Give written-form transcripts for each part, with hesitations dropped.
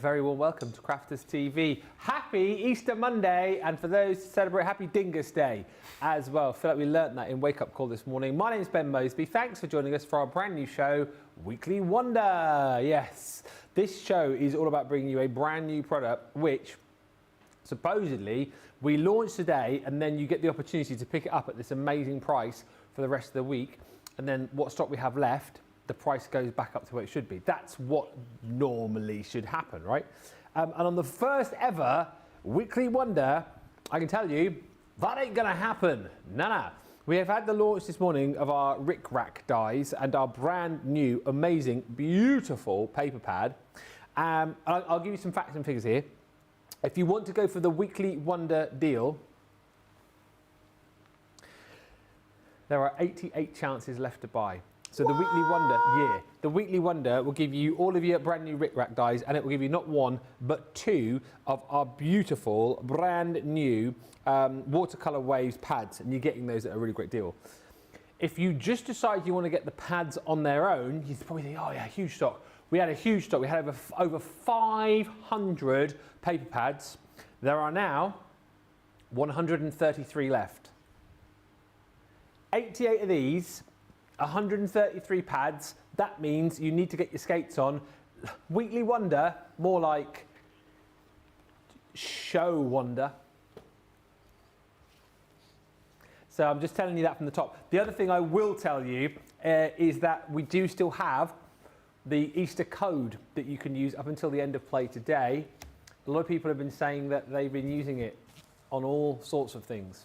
very warm welcome to Crafters TV. Happy Easter Monday, and for those who celebrate, happy Dingus Day as well. I feel like we learnt that in Wake Up Call this morning. My name's Ben Mosby. Thanks for joining us for our brand new show, Weekly Wonder. Yes, this show is all about bringing you a brand new product, which supposedly we launch today, and then you get the opportunity to pick it up at this amazing price for the rest of the week. And then what stock we have left, the price goes back up to where it should be. That's what normally should happen, right? And on the first ever Weekly Wonder, I can tell you, that ain't gonna happen. No. We have had the launch this morning of our Ric Rac Dies and our brand new, amazing, beautiful paper pad. I'll give you some facts and figures here. If you want to go for the Weekly Wonder deal, there are 88 chances left to buy. So the Weekly Wonder, the Weekly Wonder will give you all of your brand new Ric Rac Dies, and it will give you not one, but two of our beautiful, brand new Watercolour Waves pads, and you're getting those at a really great deal. If you just decide you want to get the pads on their own, you probably think, oh yeah, huge stock. We had a huge stock. We had over 500 paper pads. There are now 133 left. 88 of these, 133 pads. That means you need to get your skates on. Weekly Wonder, more like show wonder. So I'm just telling you that from the top. The other thing I will tell you is that we do still have the Easter code that you can use up until the end of play today. A lot of people have been saying that they've been using it on all sorts of things.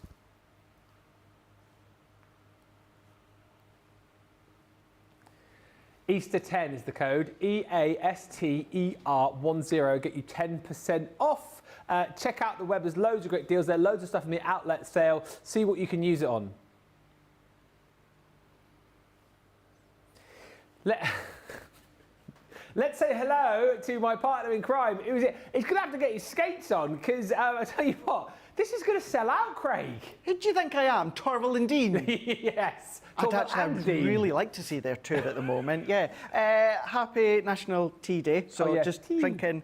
Easter 10 is the code, EASTER10, get you 10% off. Check out the web, there's loads of great deals there, loads of stuff in the outlet sale. See what you can use it on. Let's say hello to my partner in crime. He's going to have to get his skates on, because I tell you what, this is going to sell out, Craig. Who do you think I am, Torval and Dean? Yes. I'd really like to see their tour at the moment. Yeah. Happy National Tea Day. So just drinking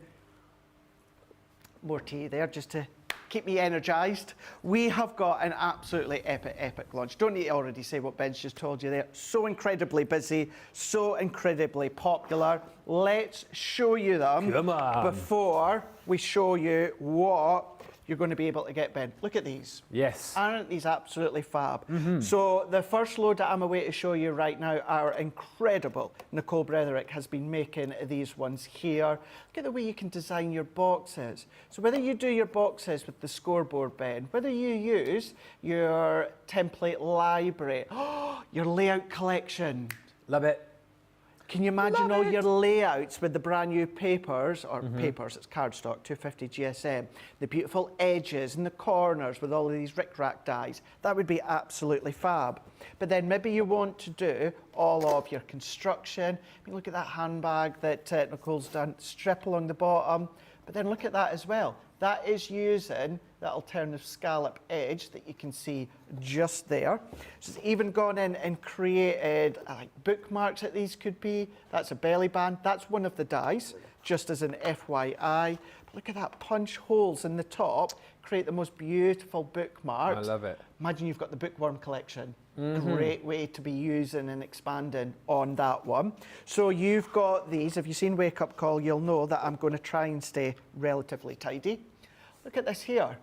more tea there just to keep me energised. We have got an absolutely epic launch. Don't need to already say what Ben's just told you there. So incredibly busy, so incredibly popular. Let's show you them before we show you what you're going to be able to get, Ben. Look at these. Yes. Aren't these absolutely fab? So the first load that I'm away to show you right now are incredible. Nicole Bretherick has been making these ones here. Look at the way you can design your boxes. So whether you do your boxes with the scoreboard, Ben, whether you use your template library, your layout collection. Love it. Can you imagine all your layouts with the brand new papers, or papers, it's cardstock, 250 GSM, the beautiful edges and the corners with all of these Ric Rac dies? That would be absolutely fab. But then maybe you want to do all of your construction. I mean, look at that handbag that Nicole's done, strip along the bottom, but then look at that as well. That is using that alternative scallop edge that you can see just there. So it's even gone in and created like bookmarks that these could be. That's a belly band. That's one of the dies, just as an FYI. But look at that, punch holes in the top, create the most beautiful bookmarks. I love it. Imagine you've got the bookworm collection. Great way to be using and expanding on that one. So you've got these. If you've seen Wake Up Call, you'll know that I'm going to try and stay relatively tidy. Look at this here.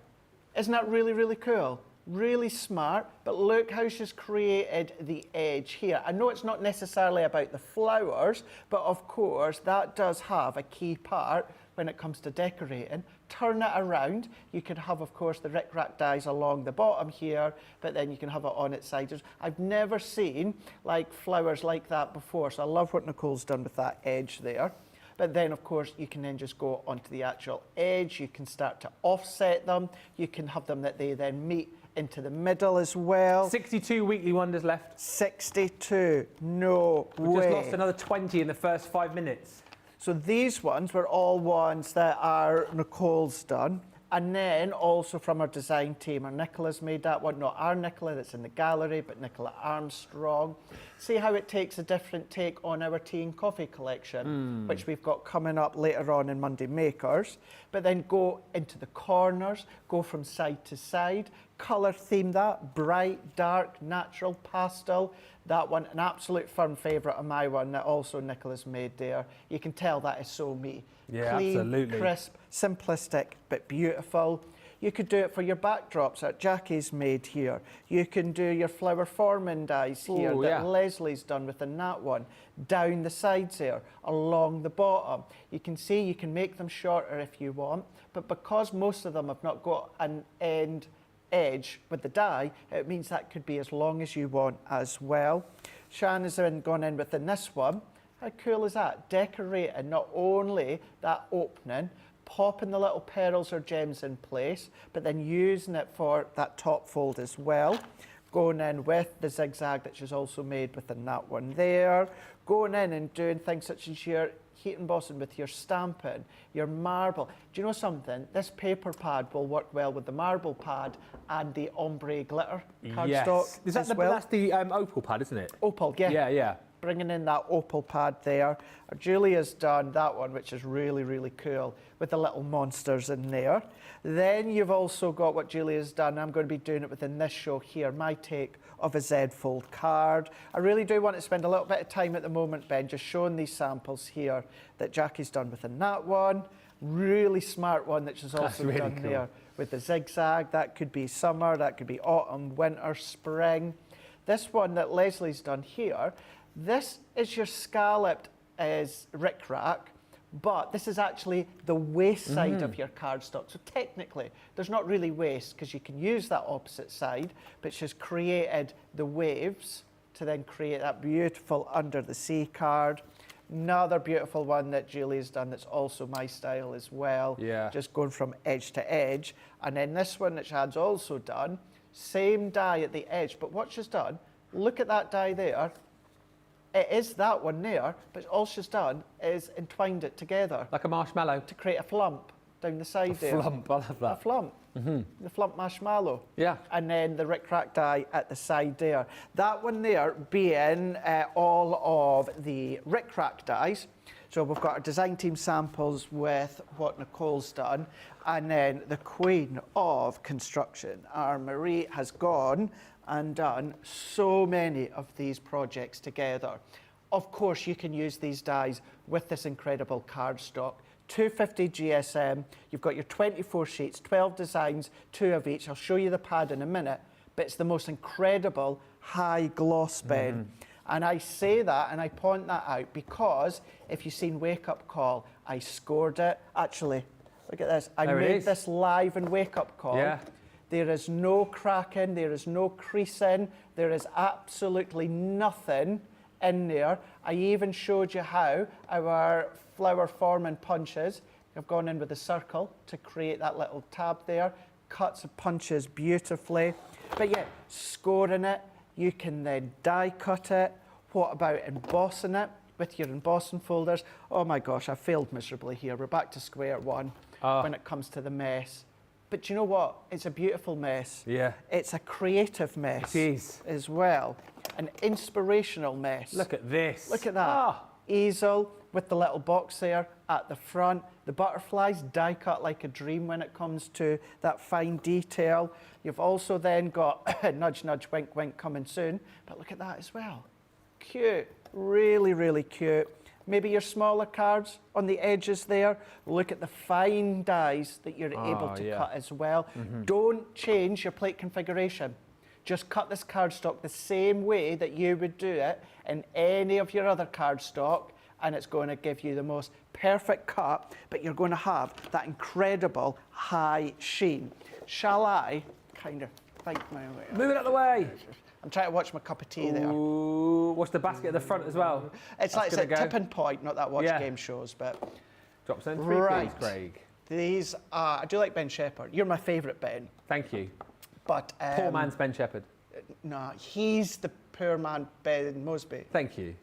Isn't that really cool? Really smart, but look how she's created the edge here. I know it's not necessarily about the flowers, but of course that does have a key part when it comes to decorating. Turn it around. You could have, of course, the Ric Rac dies along the bottom here, but then you can have it on its sides. I've never seen like flowers like that before, so I love what Nicole's done with that edge there. But then, of course, you can then just go onto the actual edge. You can start to offset them. You can have them that they then meet into the middle as well. 62 Weekly Wonders left. 62, no way. We just lost another 20 in the first 5 minutes. So these ones were all ones that are Nicole's done. And then also from our design team, our Nicola's made that one. Not our Nicola that's in the gallery, but Nicola Armstrong. See how it takes a different take on our tea and coffee collection, which we've got coming up later on in Monday Makers. But then go into the corners, go from side to side, colour theme that, bright, dark, natural, pastel. That one, an absolute firm favourite of my one that also Nicola's made there. You can tell that is so me. Yeah, clean, absolutely. crisp, simplistic, but beautiful. You could do it for your backdrops that Jackie's made here. You can do your flower forming dies here that Leslie's done within that one. Down the sides there, along the bottom. You can see you can make them shorter if you want, but because most of them have not got an end edge with the die, it means that could be as long as you want as well. Shan has then gone in within this one. How cool is that? Decorating not only that opening, popping the little pearls or gems in place, but then using it for that top fold as well. Going in with the zigzag that she's also made within that one there. Going in and doing things such as your heat embossing with your stamping, your marble. Do you know something? This paper pad will work well with the marble pad and the ombre glitter cardstock. Is that that's the opal pad, isn't it? Opal, yeah. Yeah, yeah. Bringing in that opal pad there. Julia's done that one, which is really, really cool, with the little monsters in there. Then you've also got what Julia's done. I'm going to be doing it within this show here, my take of a Z-fold card. I really do want to spend a little bit of time at the moment, Ben, just showing these samples here that Jackie's done within that one. Really smart one that she's also really done there with the zigzag. That could be summer, that could be autumn, winter, spring. This one that Leslie's done here, this is your scalloped as Ric Rac, but this is actually the waste side of your cardstock. So technically, there's not really waste because you can use that opposite side, but she's created the waves to then create that beautiful under the sea card. Another beautiful one that Julie's done that's also my style as well. Yeah. Just going from edge to edge. And then this one that Shad's also done, same die at the edge, but what she's done, look at that die there. It is that one there, but all she's done is entwined it together. Like a marshmallow. To create a flump down the side there. A flump, I love that. A flump. The flump marshmallow. Yeah. And then the Ric Rac die at the side there. That one there being all of the Ric Rac dies. So we've got our design team samples with what Nicole's done. And then the queen of construction, our Marie, has gone and done so many of these projects together. Of course, you can use these dies with this incredible cardstock. 250 GSM, you've got your 24 sheets, 12 designs, 2 of each. I'll show you the pad in a minute, but it's the most incredible high gloss pen. And I say that and I point that out because if you've seen Wake Up Call, I scored it. Actually, look at this. I made this live in Wake Up Call. Yeah. There is no cracking, there is no creasing, there is absolutely nothing in there. I even showed you how our flower forming punches, I've gone in with a circle to create that little tab there, cuts and punches beautifully. But yeah, scoring it, you can then die cut it. What about embossing it with your embossing folders? Oh my gosh, I failed miserably here. We're back to square one when it comes to the mess. But you know what? It's a beautiful mess. Yeah. It's a creative mess. It is. As well. An inspirational mess. Look at this. Look at that. Easel with the little box there at the front. The butterflies die cut like a dream when it comes to that fine detail. You've also then got nudge, nudge, wink, wink coming soon. But look at that as well. Cute. Really, really cute. Maybe your smaller cards on the edges there. Look at the fine dies that you're able to cut as well. Don't change your plate configuration. Just cut this cardstock the same way that you would do it in any of your other cardstock, and it's going to give you the most perfect cut, but you're going to have that incredible high sheen. Shall I kind of fight my way up? Move it out of the way. I'm trying to watch my cup of tea there. Ooh, watch the basket at the front as well. It's like it's a tipping point, not that watch game shows, but... Drops in three, please, Craig. These are... I do like Ben Shepherd. You're my favourite Ben. Thank you. But... poor man's Ben Shepherd. No, he's the poor man Ben Mosby. Thank you.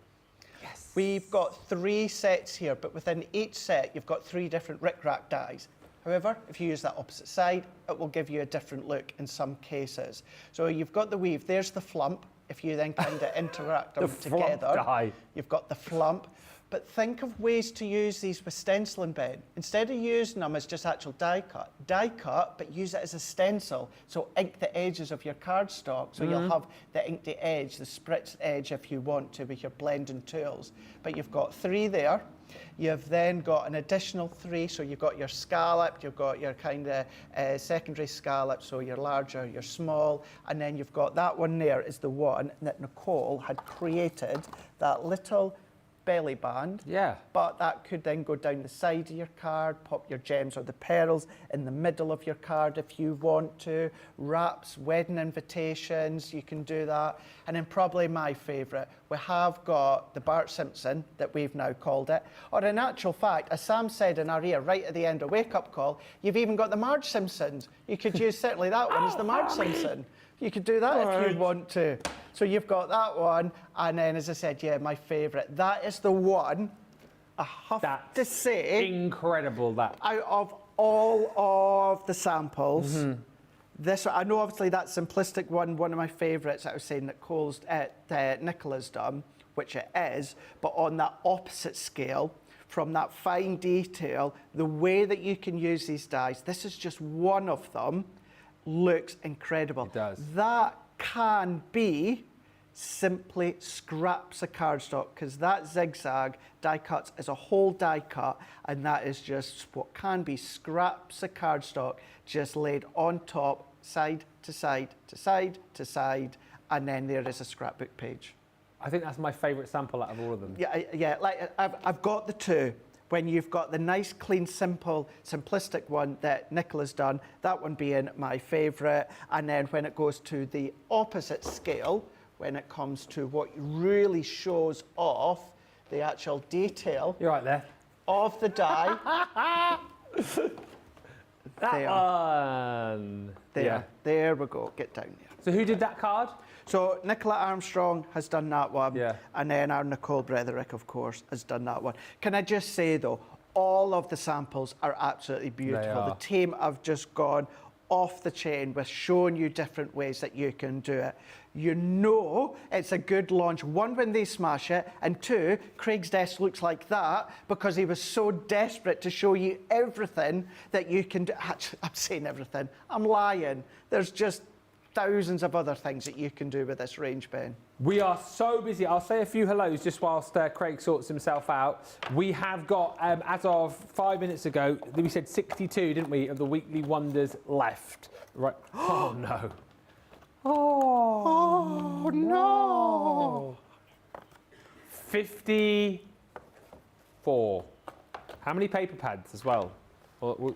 Yes. We've got 3 sets here, but within each set, you've got 3 different Ric Rac dies. However, if you use that opposite side, it will give you a different look in some cases. So you've got the weave, there's the flump, if you then kind of interact them The flump together, die. you've got the flump. But think of ways to use these with stenciling, Ben. Instead of using them as just actual die cut, but use it as a stencil. So ink the edges of your cardstock. So you'll have the inked edge, the spritz edge if you want to with your blending tools. But you've got 3 there. You've then got an additional 3, so you've got your scallop, you've got your kind of secondary scallop, so your larger, your small, and then you've got that one there is the one that Nicole had created, that little belly band. Yeah. But that could then go down the side of your card, pop your gems or the pearls in the middle of your card if you want to. Wraps, wedding invitations, you can do that. And then probably my favourite, we have got the Bart Simpson that we've now called it. Or in actual fact, as Sam said in our ear right at the end of Wake Up Call, you've even got the Marge Simpsons. You could use certainly that one as the Marge Simpson. You could do that if you want to. So you've got that one, and then, as I said, yeah, my favourite. That is the one, I have to say... incredible, that. Out of all of the samples, this one, I know obviously that simplistic one of my favourites, I was saying that Nicola's done, which it is, but on that opposite scale, from that fine detail, the way that you can use these dies, this is just one of them, looks incredible. It does. That can be simply scraps of cardstock, because that zigzag die cuts is a whole die cut, and that is just what can be scraps of cardstock just laid on top, side to side to side to side, and then there is a scrapbook page. I think that's my favourite sample out of all of them. Yeah, like I've got the 2. When you've got the nice, clean, simple, simplistic one that Nicola's done, that one being my favourite. And then when it goes to the opposite scale, when it comes to what really shows off the actual detail You're right there. of the die. That one. There, Yeah. there we go, get down there. So who did that card? So Nicola Armstrong has done that one, Yeah. and then our Nicole Bretherick, of course, has done that one. Can I just say, though, all of the samples are absolutely beautiful. are. The team have just gone off the chain with showing you different ways that you can do it. You know it's a good launch, 1, when they smash it, and 2, Craig's desk looks like that because he was so desperate to show you everything that you can do. Actually, I'm saying everything. I'm lying. There's just thousands of other things that you can do with this range, Ben. We are so busy. I'll say a few hellos just whilst Craig sorts himself out. We have got, as of 5 minutes ago, we said 62, didn't we, of the Weekly Wonders left. Right. Oh, no. Oh, no. 54. How many paper pads as well? So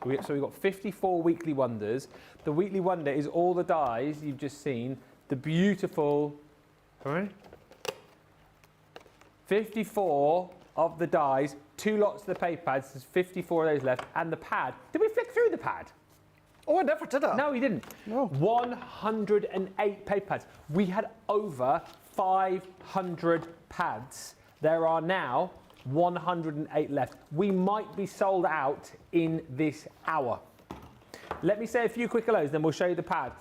we've got 54 Weekly Wonders. The Weekly Wonder is all the dies you've just seen. The beautiful... How many? 54 of the dies, 2 lots of the paper pads, there's 54 of those left, and the pad. Did we flick through the pad? Oh, I never did that. No, we didn't. No. 108 paper pads. We had over 500 pads. There are now 108 left. We might be sold out in this hour. Let me say a few quick hellos, then we'll show you the pad.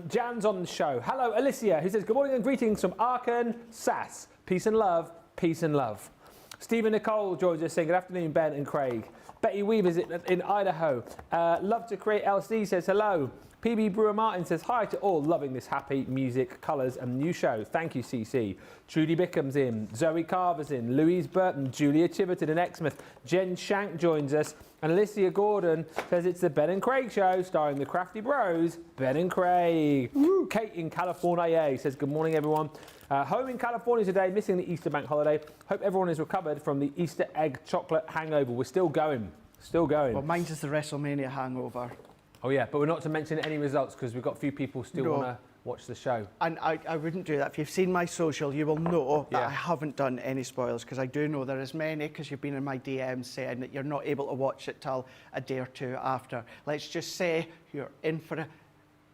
Jan's on the show. Hello, Alicia, who says, good morning and greetings from Arkansas. Peace and love, peace and love. Stephen Nicole joins us saying, good afternoon, Ben and Craig. Betty Weaver's in Idaho. Love to Create LC says, hello. PB Brewer Martin says, hi to all, loving this happy music, colours and new show. Thank you, CC. Trudy Bickham's in. Zoe Carver's in. Louise Burton, Julia Chiverton in Exmouth. Jen Shank joins us. And Alicia Gordon says it's the Ben and Craig show, starring the Crafty Bros, Ben and Craig. Woo. Kate in California says, good morning, everyone. Home in California today, missing the Easter bank holiday. Hope everyone is recovered from the Easter egg chocolate hangover. We're still going. Still going. Well, mine's just the WrestleMania hangover. Oh, yeah, but we're not to mention any results because we've got a few people still want to watch the show. And I wouldn't do that. If you've seen my social, you will know that I haven't done any spoilers, because I do know there is many, because you've been in my DMs saying that you're not able to watch it till a day or two after. Let's just say you're in for a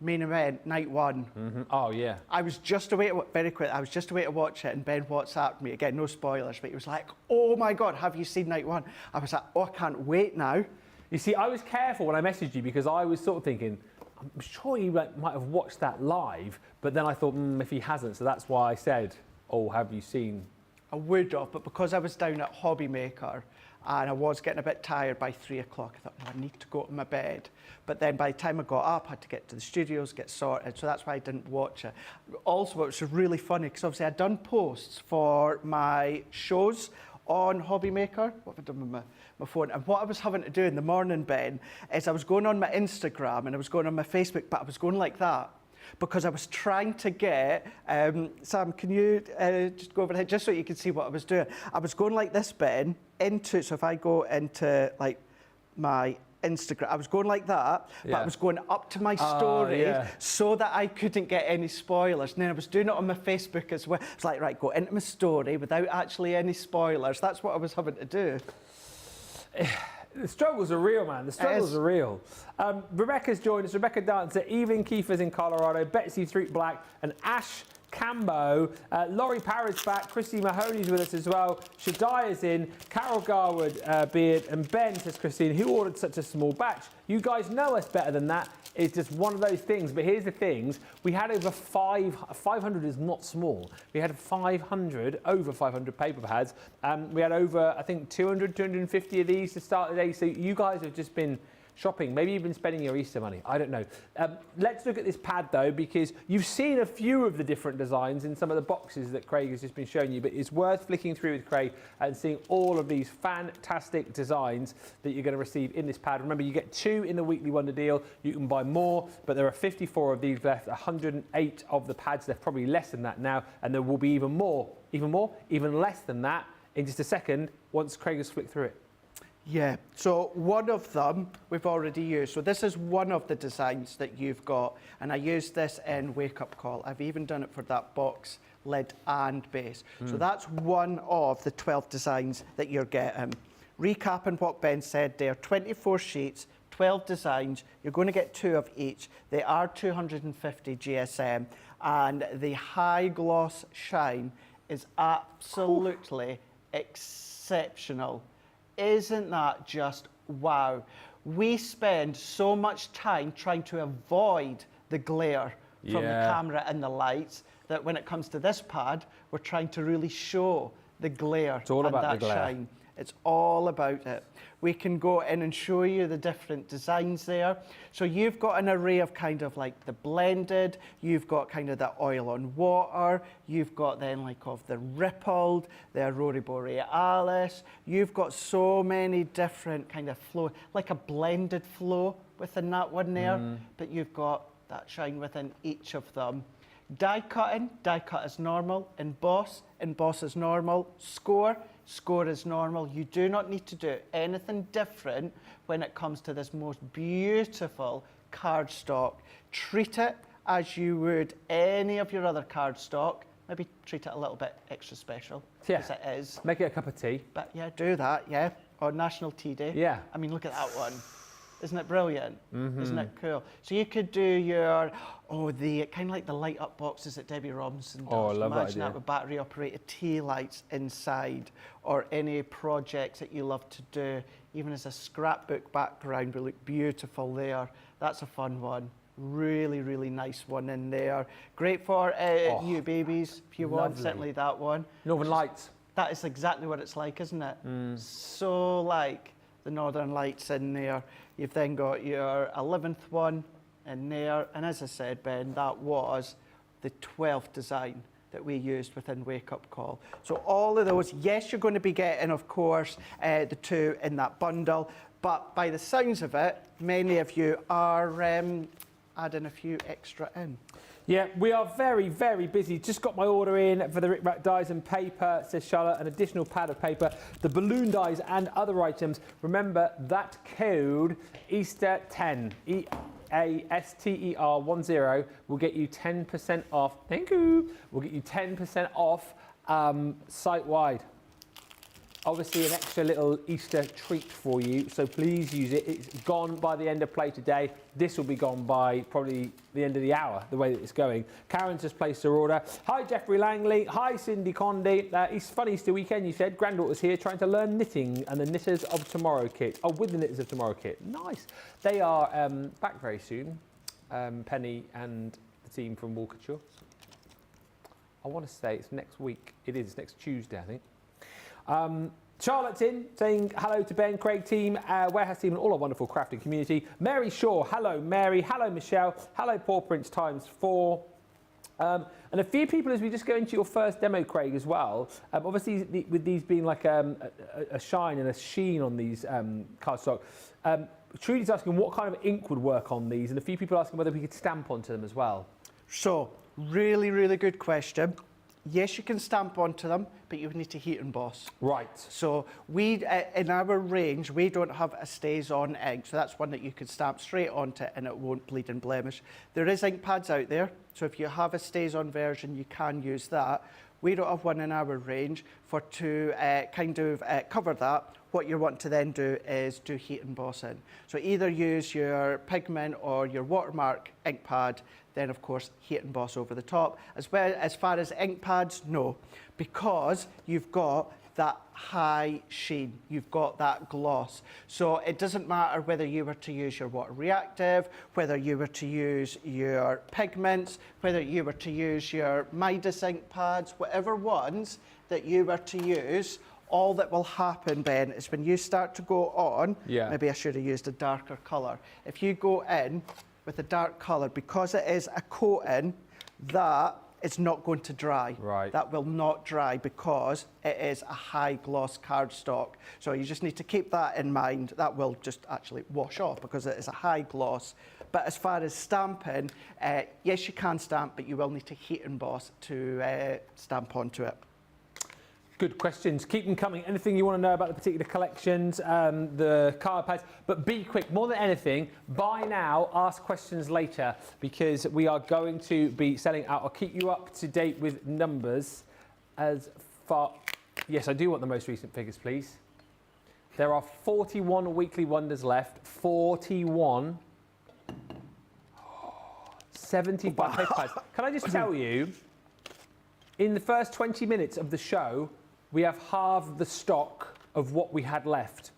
main event, night 1. Mm-hmm. Oh, yeah. I was just away to, very quick, I was just away to watch it, and Ben WhatsApped me, again, no spoilers, but he was like, oh my God, have you seen night 1? I was like, oh, I can't wait now. You see, I was careful when I messaged you because I was sort of thinking, I'm sure he might have watched that live, but then I thought, if he hasn't, so that's why I said, oh, have you seen? I would have, but because I was down at Hobby Maker and I was getting a bit tired by 3 o'clock, I thought, no, I need to go to my bed. But then by the time I got up, I had to get to the studios, get sorted, so that's why I didn't watch it. Also, it was really funny, because obviously I'd done posts for my shows on Hobby Maker. What have I done with my phone? And what I was having to do in the morning, Ben, is I was going on my Instagram and I was going on my Facebook, but I was going like that because I was trying to get, Sam, can you just go over ahead, just so you can see what I was doing. I was going like this, Ben, into, so if I go into like my Instagram, I was going like that, but I was going up to my story so that I couldn't get any spoilers. And then I was doing it on my Facebook as well. It's like, right, go into my story without actually any spoilers. That's what I was having to do. The struggles are real, man. The struggles are real. Rebecca's joined us. Rebecca Dancer, Evelyn Kiefer's in Colorado, Betsy Threep Black, and Ash Cambo. Laurie Parr's back. Christy Mahoney's with us as well. Shaddai is in. Carol Garwood, Beard, and Ben, says Christine, who ordered such a small batch? You guys know us better than that. It's just one of those things. But here's the things. We had over 500 is not small. We had 500, over 500 paper pads. We had over, I think, 200, 250 of these to start the day. So you guys have just been shopping. Maybe you've been spending your Easter money. I don't know. Let's look at this pad though, because you've seen a few of the different designs in some of the boxes that Craig has just been showing you, but it's worth flicking through with Craig and seeing all of these fantastic designs that you're going to receive in this pad. Remember, you get 2 in the Weekly Wonder deal. You can buy more, but there are 54 of these left, 108 of the pads. They're probably less than that now, and there will be even less than that in just a second once Craig has flicked through it. Yeah, so one of them we've already used. So this is one of the designs that you've got, and I used this in Wake Up Call. I've even done it for that box lid and base. So that's one of the 12 designs that you're getting. Recapping what Ben said there, 24 sheets, 12 designs. You're going to get 2 of each. They are 250 GSM, and the high gloss shine is absolutely exceptional. Isn't that just wow? We spend so much time trying to avoid the glare from the camera and the lights that when it comes to this pad, we're trying to really show the glare it's all and about that the glare. shine. It's all about it. We can go in and show you the different designs there. So you've got an array of kind of like the blended, you've got kind of the oil on water, you've got then like of the rippled, the Aurora Borealis. You've got so many different kind of flow, like a blended flow within that one there, but you've got that shine within each of them. Die cut is normal. Emboss is normal. Score is normal. You do not need to do anything different when it comes to this most beautiful cardstock. Treat it as you would any of your other cardstock. Maybe treat it a little bit extra special, as it is. Make it a cup of tea. But yeah, do that, yeah. On National Tea Day. Yeah. I mean, look at that one. Isn't it brilliant? Isn't it cool? So you could do your, the kind of like the light up boxes that Debbie Robinson does. Oh, I love that Imagine that with battery operated tea lights inside, or any projects that you love to do. Even as a scrapbook background will look beautiful there. That's a fun one. Really, really nice one in there. Great for you babies, if you want, certainly that one. Northern Lights. That is exactly what it's like, isn't it? So like the Northern Lights in there. You've then got your 11th one in there. And as I said, Ben, that was the 12th design that we used within Wake Up Call. So all of those, yes, you're going to be getting, of course, the 2 in that bundle. But by the sounds of it, many of you are adding a few extra in. Yeah, we are very, very busy. Just got my order in for the Ric Rac Dies and paper, says Charlotte, an additional pad of paper, the balloon dies and other items. Remember that code, Easter10, EASTER10, will get you 10% off. Thank you. Will get you 10% off site-wide. Obviously an extra little Easter treat for you, so please use it. It's gone by the end of play today. This will be gone by probably the end of the hour, the way that it's going. Karen's just placed her order. Hi, Jeffrey Langley. Hi, Cindy Conde. It's fun Easter weekend, you said. Granddaughter's here trying to learn knitting and the Knitters of Tomorrow kit. Oh, with the Knitters of Tomorrow kit. Nice. They are back very soon. Penny and the team from Watercolour. I want to say it's next week. It is next Tuesday, I think. Charlotte's in saying hello to Ben, Craig team, warehouse team, and all our wonderful crafting community. Mary Shaw, hello Mary, hello Michelle, hello Paw Prince ×4. And a few people as we just go into your first demo, Craig, as well. Obviously, with these being like a shine and a sheen on these cardstock, Trudy's asking what kind of ink would work on these, and a few people asking whether we could stamp onto them as well. So, really, really good question. Yes, you can stamp onto them, but you would need to heat emboss. Right. So we, in our range, we don't have a stays-on ink, so that's one that you could stamp straight onto and it won't bleed and blemish. There is ink pads out there, so if you have a stays-on version, you can use that. We don't have one in our range. To cover that, what you want to then do is do heat embossing. So either use your pigment or your watermark ink pad, then of course heat emboss over the top. As far as ink pads, no, because you've got that high sheen, you've got that gloss. So it doesn't matter whether you were to use your water reactive, whether you were to use your pigments, whether you were to use your Midas ink pads, whatever ones that you were to use, all that will happen, Ben, is when you start to go on, maybe I should have used a darker colour. If you go in with a dark colour, because it is a coating, that is not going to dry. Right. That will not dry because it is a high gloss cardstock. So you just need to keep that in mind. That will just actually wash off because it is a high gloss. But as far as stamping, yes, you can stamp, but you will need to heat emboss to stamp onto it. Good questions. Keep them coming. Anything you want to know about the particular collections, the card pads, but be quick. More than anything, buy now, ask questions later, because we are going to be selling out. I'll keep you up to date with numbers as far... Yes, I do want the most recent figures, please. There are 41 weekly wonders left. 41. 75 paper pads. Can I just tell you, in the first 20 minutes of the show, we have halved the stock of what we had left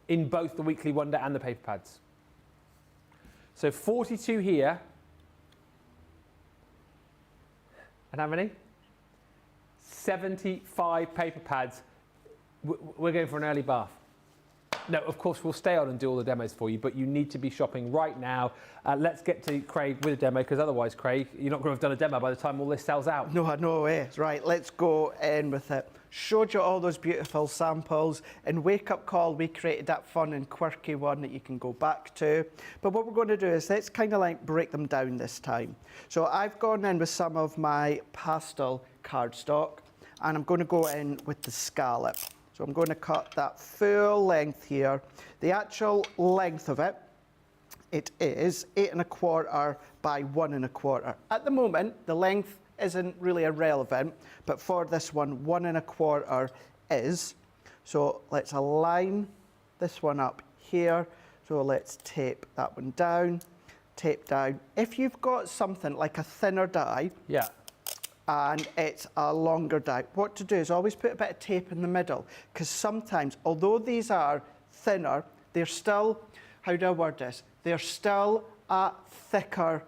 in both the Weekly Wonder and the paper pads. So 42 here. And how many? 75 paper pads. We're going for an early bath. No, of course, we'll stay on and do all the demos for you, but you need to be shopping right now. Let's get to Craig with a demo, because otherwise, Craig, you're not going to have done a demo by the time all this sells out. No way. Right, let's go in with it. Showed you all those beautiful samples. In Wake Up Call, we created that fun and quirky one that you can go back to. But what we're going to do is let's kind of like break them down this time. So I've gone in with some of my pastel cardstock, and I'm going to go in with the scallop. So I'm going to cut that full length here. The actual length of it, it is 8 1/4 by 1 1/4. At the moment, the length isn't really irrelevant, but for this one, 1 1/4 is. So let's align this one up here. So let's tape that one down, tape down. If you've got something like a thinner die, and it's a longer die, what to do is always put a bit of tape in the middle, because sometimes, although these are thinner, they're still, how do I word this? They're still a thicker,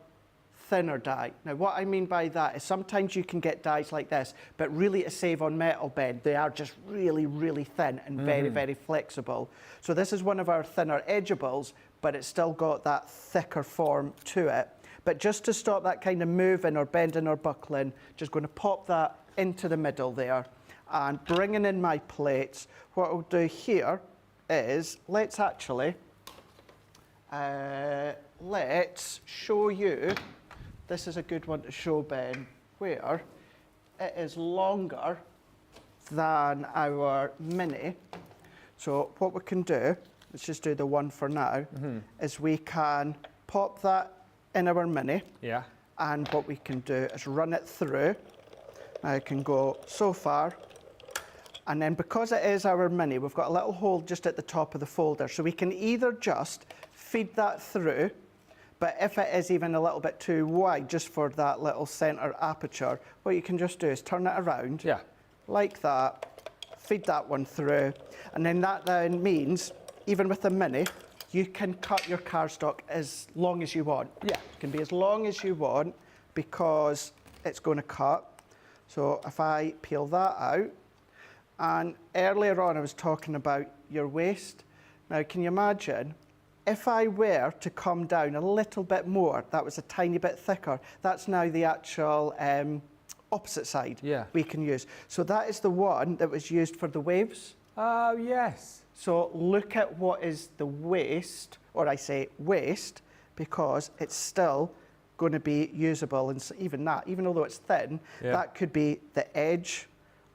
thinner die. Now, what I mean by that is sometimes you can get dies like this, but really to save on metal bend, they are just really, really thin and very, very flexible. So this is one of our thinner edgeables, but it's still got that thicker form to it. But just to stop that kind of moving or bending or buckling, just going to pop that into the middle there and bringing in my plates. What I'll do here is let's actually, let's show you, this is a good one to show Ben, where it is longer than our mini. So what we can do, let's just do the one for now, is we can pop that in our mini, and what we can do is run it through. Now I can go so far, and then because it is our mini, we've got a little hole just at the top of the folder, so we can either just feed that through, but if it is even a little bit too wide just for that little center aperture, what you can just do is turn it around like that, feed that one through, and then that then means, even with the mini, You can cut your cardstock as long as you want. Yeah. It can be as long as you want because it's going to cut. So if I peel that out, and earlier on I was talking about your waist. Now, can you imagine if I were to come down a little bit more, that was a tiny bit thicker, that's now the actual opposite side we can use. So that is the one that was used for the waves. Oh, yes. So look at what is the waist, or I say waist, because it's still going to be usable. And so even that, even although it's thin, that could be the edge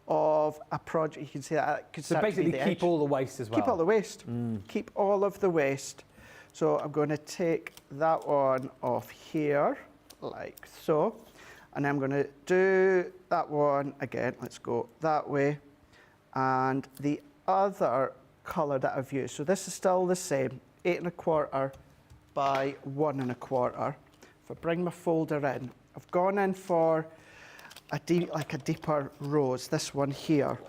of a project. You can see that could So start basically to be the keep edge. all the waste as well. Keep all the waste. Keep all of the waste. So I'm going to take that one off here, like so. And I'm going to do that one again. Let's go that way. And the other colour that I've used, so this is still the same, 8 1/4 by 1 1/4. If I bring my folder in, I've gone in for a deeper rose, this one here,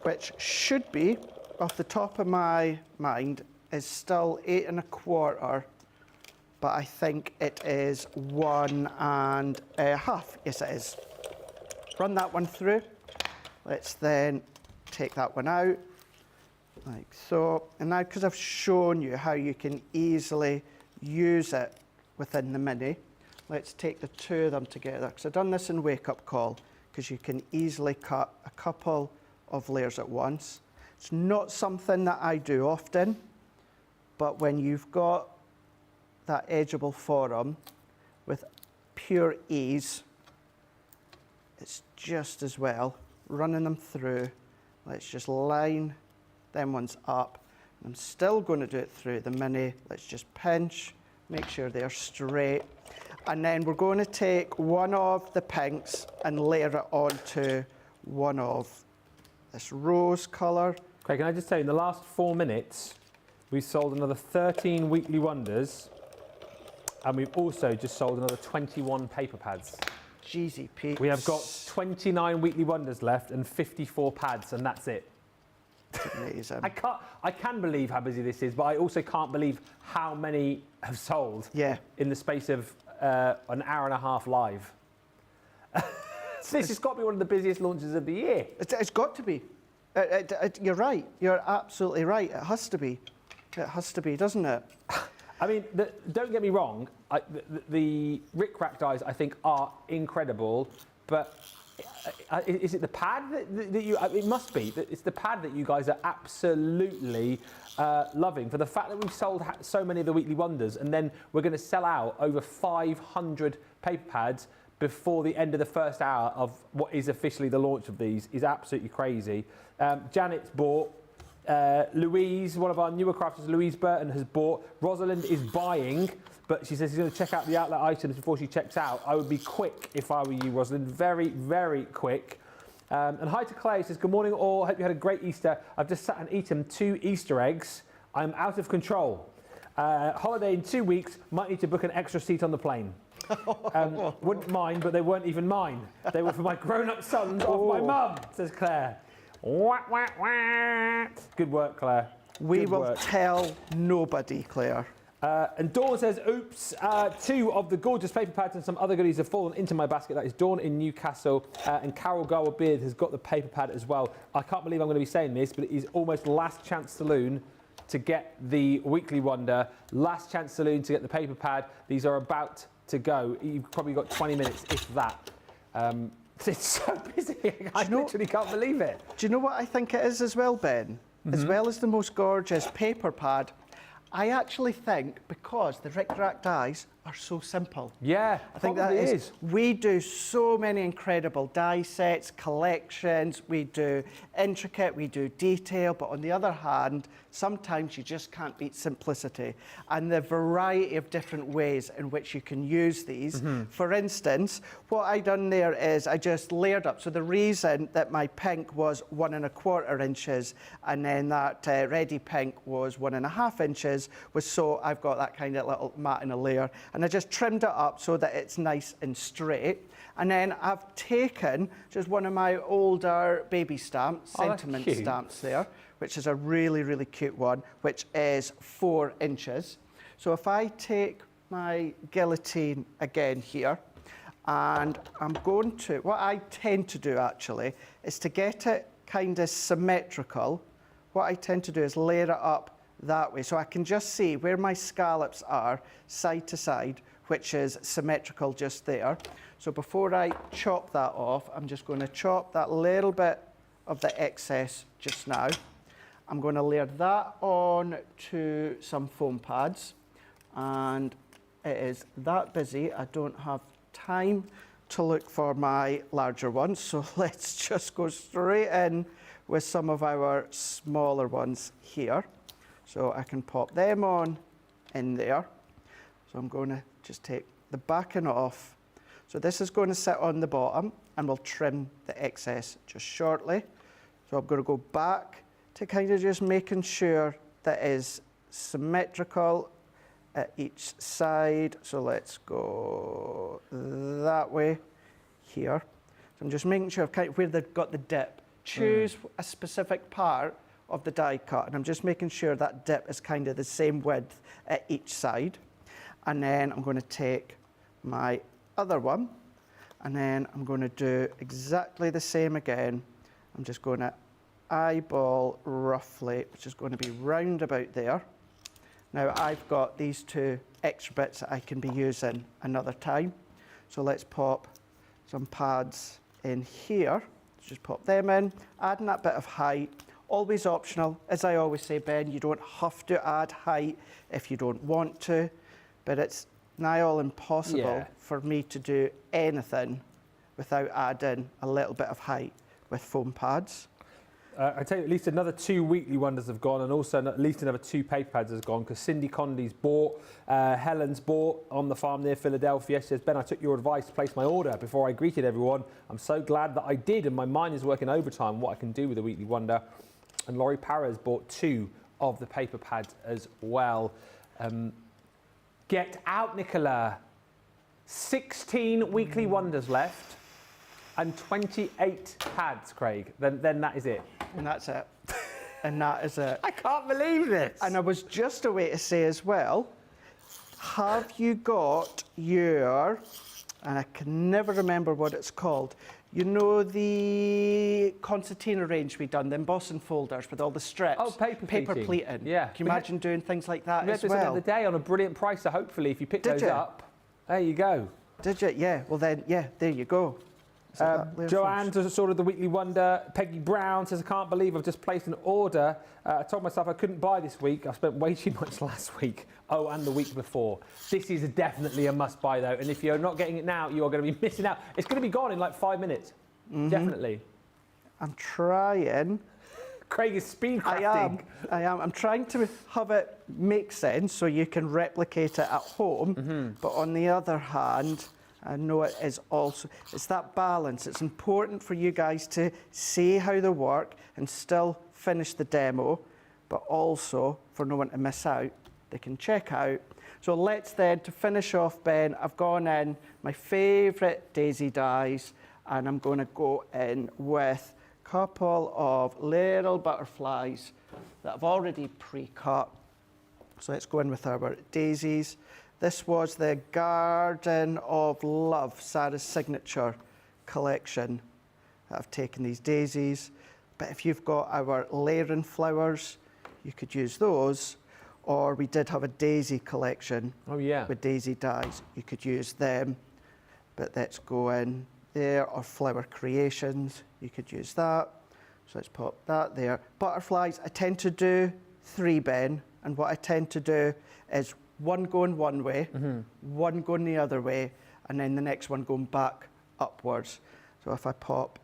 which should be, off the top of my mind, is still 8 1/4, but I think it is 1 1/2. Yes, it is. Run that one through. Let's then take that one out, like so. And now, because I've shown you how you can easily use it within the Mini, let's take the two of them together. Because I've done this in Wake Up Call, because you can easily cut a couple of layers at once. It's not something that I do often, but when you've got that edgeable forum with pure ease, it's just as well. Running them through, let's just line them ones up. I'm still going to do it through the Mini. Let's just pinch, make sure they're straight. And then we're going to take one of the pinks and layer it onto one of this rose colour. Craig, can I just tell you, in the last 4 minutes, we've sold another 13 Weekly Wonders, and we've also just sold another 21 paper pads. Jeezy Pete. We have got 29 Weekly Wonders left and 54 pads, and that's it. Amazing. I can believe how busy this is, but I also can't believe how many have sold in the space of an hour and a half live. This has got to be one of the busiest launches of the year. It's got to be. You're right. You're absolutely right. It has to be. It has to be, doesn't it? I mean, don't get me wrong. The Ric Rac Dies, I think, are incredible, but is it the pad that you... It must be. It's the pad that you guys are absolutely loving. For the fact that we've sold so many of the Weekly Wonders, and then we're going to sell out over 500 paper pads before the end of the first hour of what is officially the launch of these, is absolutely crazy. Janet's bought. Louise, one of our newer crafters, Louise Burton, has bought. Rosalind is buying, but she says she's going to check out the outlet items before she checks out. I would be quick if I were you, Rosalind. Very, very quick. And hi to Clay, says, good morning all. Hope you had a great Easter. I've just sat and eaten 2 Easter eggs. I'm out of control. Holiday in 2 weeks. Might need to book an extra seat on the plane. Wouldn't mind, but they weren't even mine. They were for my grown-up sons off my mum, says Claire. Good work, Claire. We will tell nobody, Claire. And Dawn says, oops, 2 of the gorgeous paper pads and some other goodies have fallen into my basket. That is Dawn in Newcastle. And Carol Gower Beard has got the paper pad as well. I can't believe I'm going to be saying this, but it is almost last chance saloon to get the Weekly Wonder. Last chance saloon to get the paper pad. These are about to go. You've probably got 20 minutes, if that. It's so busy. I literally can't believe it. Do you know what I think it is as well, Ben? As well as the most gorgeous paper pad, I actually think because the Ric Rac Dies are so simple. Yeah, I think that is. We do so many incredible die sets, collections, we do intricate, we do detail, but on the other hand, sometimes you just can't beat simplicity. And the variety of different ways in which you can use these. For instance, what I done there is I just layered up. So the reason that my pink was 1 1/4 inches and then that ready pink was 1 1/2 inches was so I've got that kind of little mat in a layer. And I just trimmed it up so that it's nice and straight. And then I've taken just one of my older baby stamps, sentiment stamps there, which is a really, really cute one, which is 4 inches. So if I take my guillotine again here, and I'm going to, what I tend to do actually, is to get it kind of symmetrical. What I tend to do is layer it up that way, so I can just see where my scallops are, side to side, which is symmetrical just there. So before I chop that off, I'm just going to chop that little bit of the excess just now. I'm going to layer that on to some foam pads, and it is that busy, I don't have time to look for my larger ones, so let's just go straight in with some of our smaller ones here. So I can pop them on in there. So I'm going to just take the backing off. So this is going to sit on the bottom, and we'll trim the excess just shortly. So I'm going to go back to kind of just making sure that is symmetrical at each side. So let's go that way here. So I'm just making sure kind of where they've got the dip. Choose a specific part of the die cut, and I'm just making sure that dip is kind of the same width at each side. And then I'm going to take my other one, and then I'm going to do exactly the same again. I'm just going to eyeball roughly, which is going to be round about there. Now I've got these 2 extra bits that I can be using another time. So let's pop some pads in here. Let's just pop them in, adding that bit of height. Always optional. As I always say, Ben, you don't have to add height if you don't want to, but it's nigh all impossible for me to do anything without adding a little bit of height with foam pads. I tell you, at least another 2 weekly wonders have gone, and also at least another 2 paper pads has gone, because Cindy Condy's bought, Helen's bought on the farm near Philadelphia. She says, Ben, I took your advice to place my order before I greeted everyone. I'm so glad that I did, and my mind is working overtime what I can do with a weekly wonder. And Laurie Parra's bought 2 of the paper pads as well. Get out, Nicola. 16 weekly wonders left and 28 pads, Craig. Then that is it. And that's it. And that is it. I can't believe this. And I was just a way to say as well, have you got your, and I can never remember what it's called, you know the concertina range we done, the embossing folders with all the strips? Oh, paper pleating. Yeah. Can you imagine doing things like that we as had this well? the other day on a brilliant price, so hopefully if you pick Did those you? up, there you go. Did you? Yeah. Well then, yeah, there you go. Joanne does sort of the weekly wonder. Peggy Brown says, I can't believe I've just placed an order. I told myself I couldn't buy this week. I spent way too much last week. Oh, and the week before. This is definitely a must buy though. And if you're not getting it now, you are going to be missing out. It's going to be gone in like 5 minutes. Definitely. I'm trying. Craig is speed crafting. I am. I'm trying to have it make sense so you can replicate it at home. But on the other hand, I know it is also, it's that balance. It's important for you guys to see how they work and still finish the demo, but also for no one to miss out. They can check out. So let's then, to finish off, Ben, I've gone in my favourite daisy dies, and I'm going to go in with a couple of little butterflies that I've already pre-cut. So let's go in with our daisies. This was the Garden of Love, Sarah's signature collection. I've taken these daisies, but if you've got our layering flowers, you could use those. Or we did have a daisy collection with daisy dies. You could use them, but let's go in there. Or flower creations, you could use that. So let's pop that there. Butterflies, I tend to do 3, Ben, and what I tend to do is one going one way, one going the other way, and then the next one going back upwards. So if I pop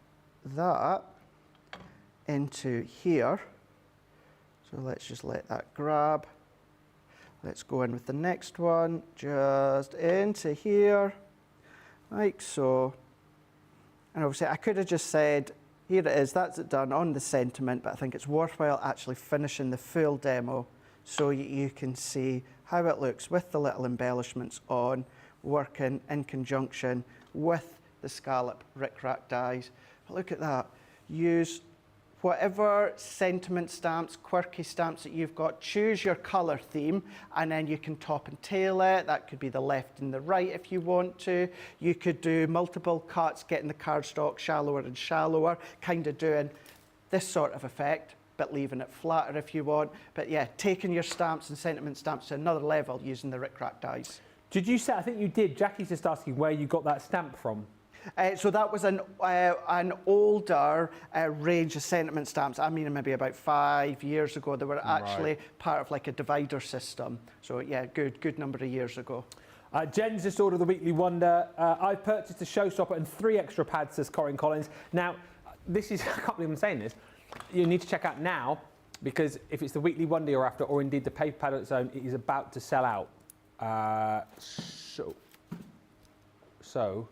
that into here, so let's just let that grab. Let's go in with the next one, just into here, like so. And obviously I could have just said, here it is, that's it done on the sentiment, but I think it's worthwhile actually finishing the full demo so you can see how it looks with the little embellishments on, working in conjunction with the scallop Ric Rac dies. But look at that. Use whatever sentiment stamps, quirky stamps that you've got, choose your colour theme, and then you can top and tail it. That could be the left and the right if you want to. You could do multiple cuts, getting the cardstock shallower and shallower, kind of doing this sort of effect, but leaving it flatter if you want. But yeah, taking your stamps and sentiment stamps to another level using the Ric Rac Dies. Did you say, I think you did, Jackie's just asking where you got that stamp from. So that was an older range of sentiment stamps. I mean, maybe about 5 years ago. They were actually part of like a divider system. So yeah, good number of years ago. Jen's just ordered the Weekly Wonder. I've purchased a showstopper and 3 extra pads, says Corinne Collins. Now, this is, I can't believe I'm saying this, you need to check out now, because if it's the Weekly Wonder you're after, or indeed the paper pad on its own, it is about to sell out. So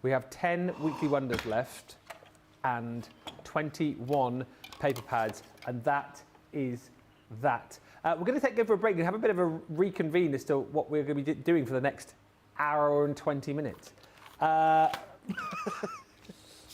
we have 10 Weekly Wonders left and 21 paper pads, and that is that. We're going to go for a break and have a bit of a reconvene as to what we're going to be doing for the next hour and 20 minutes.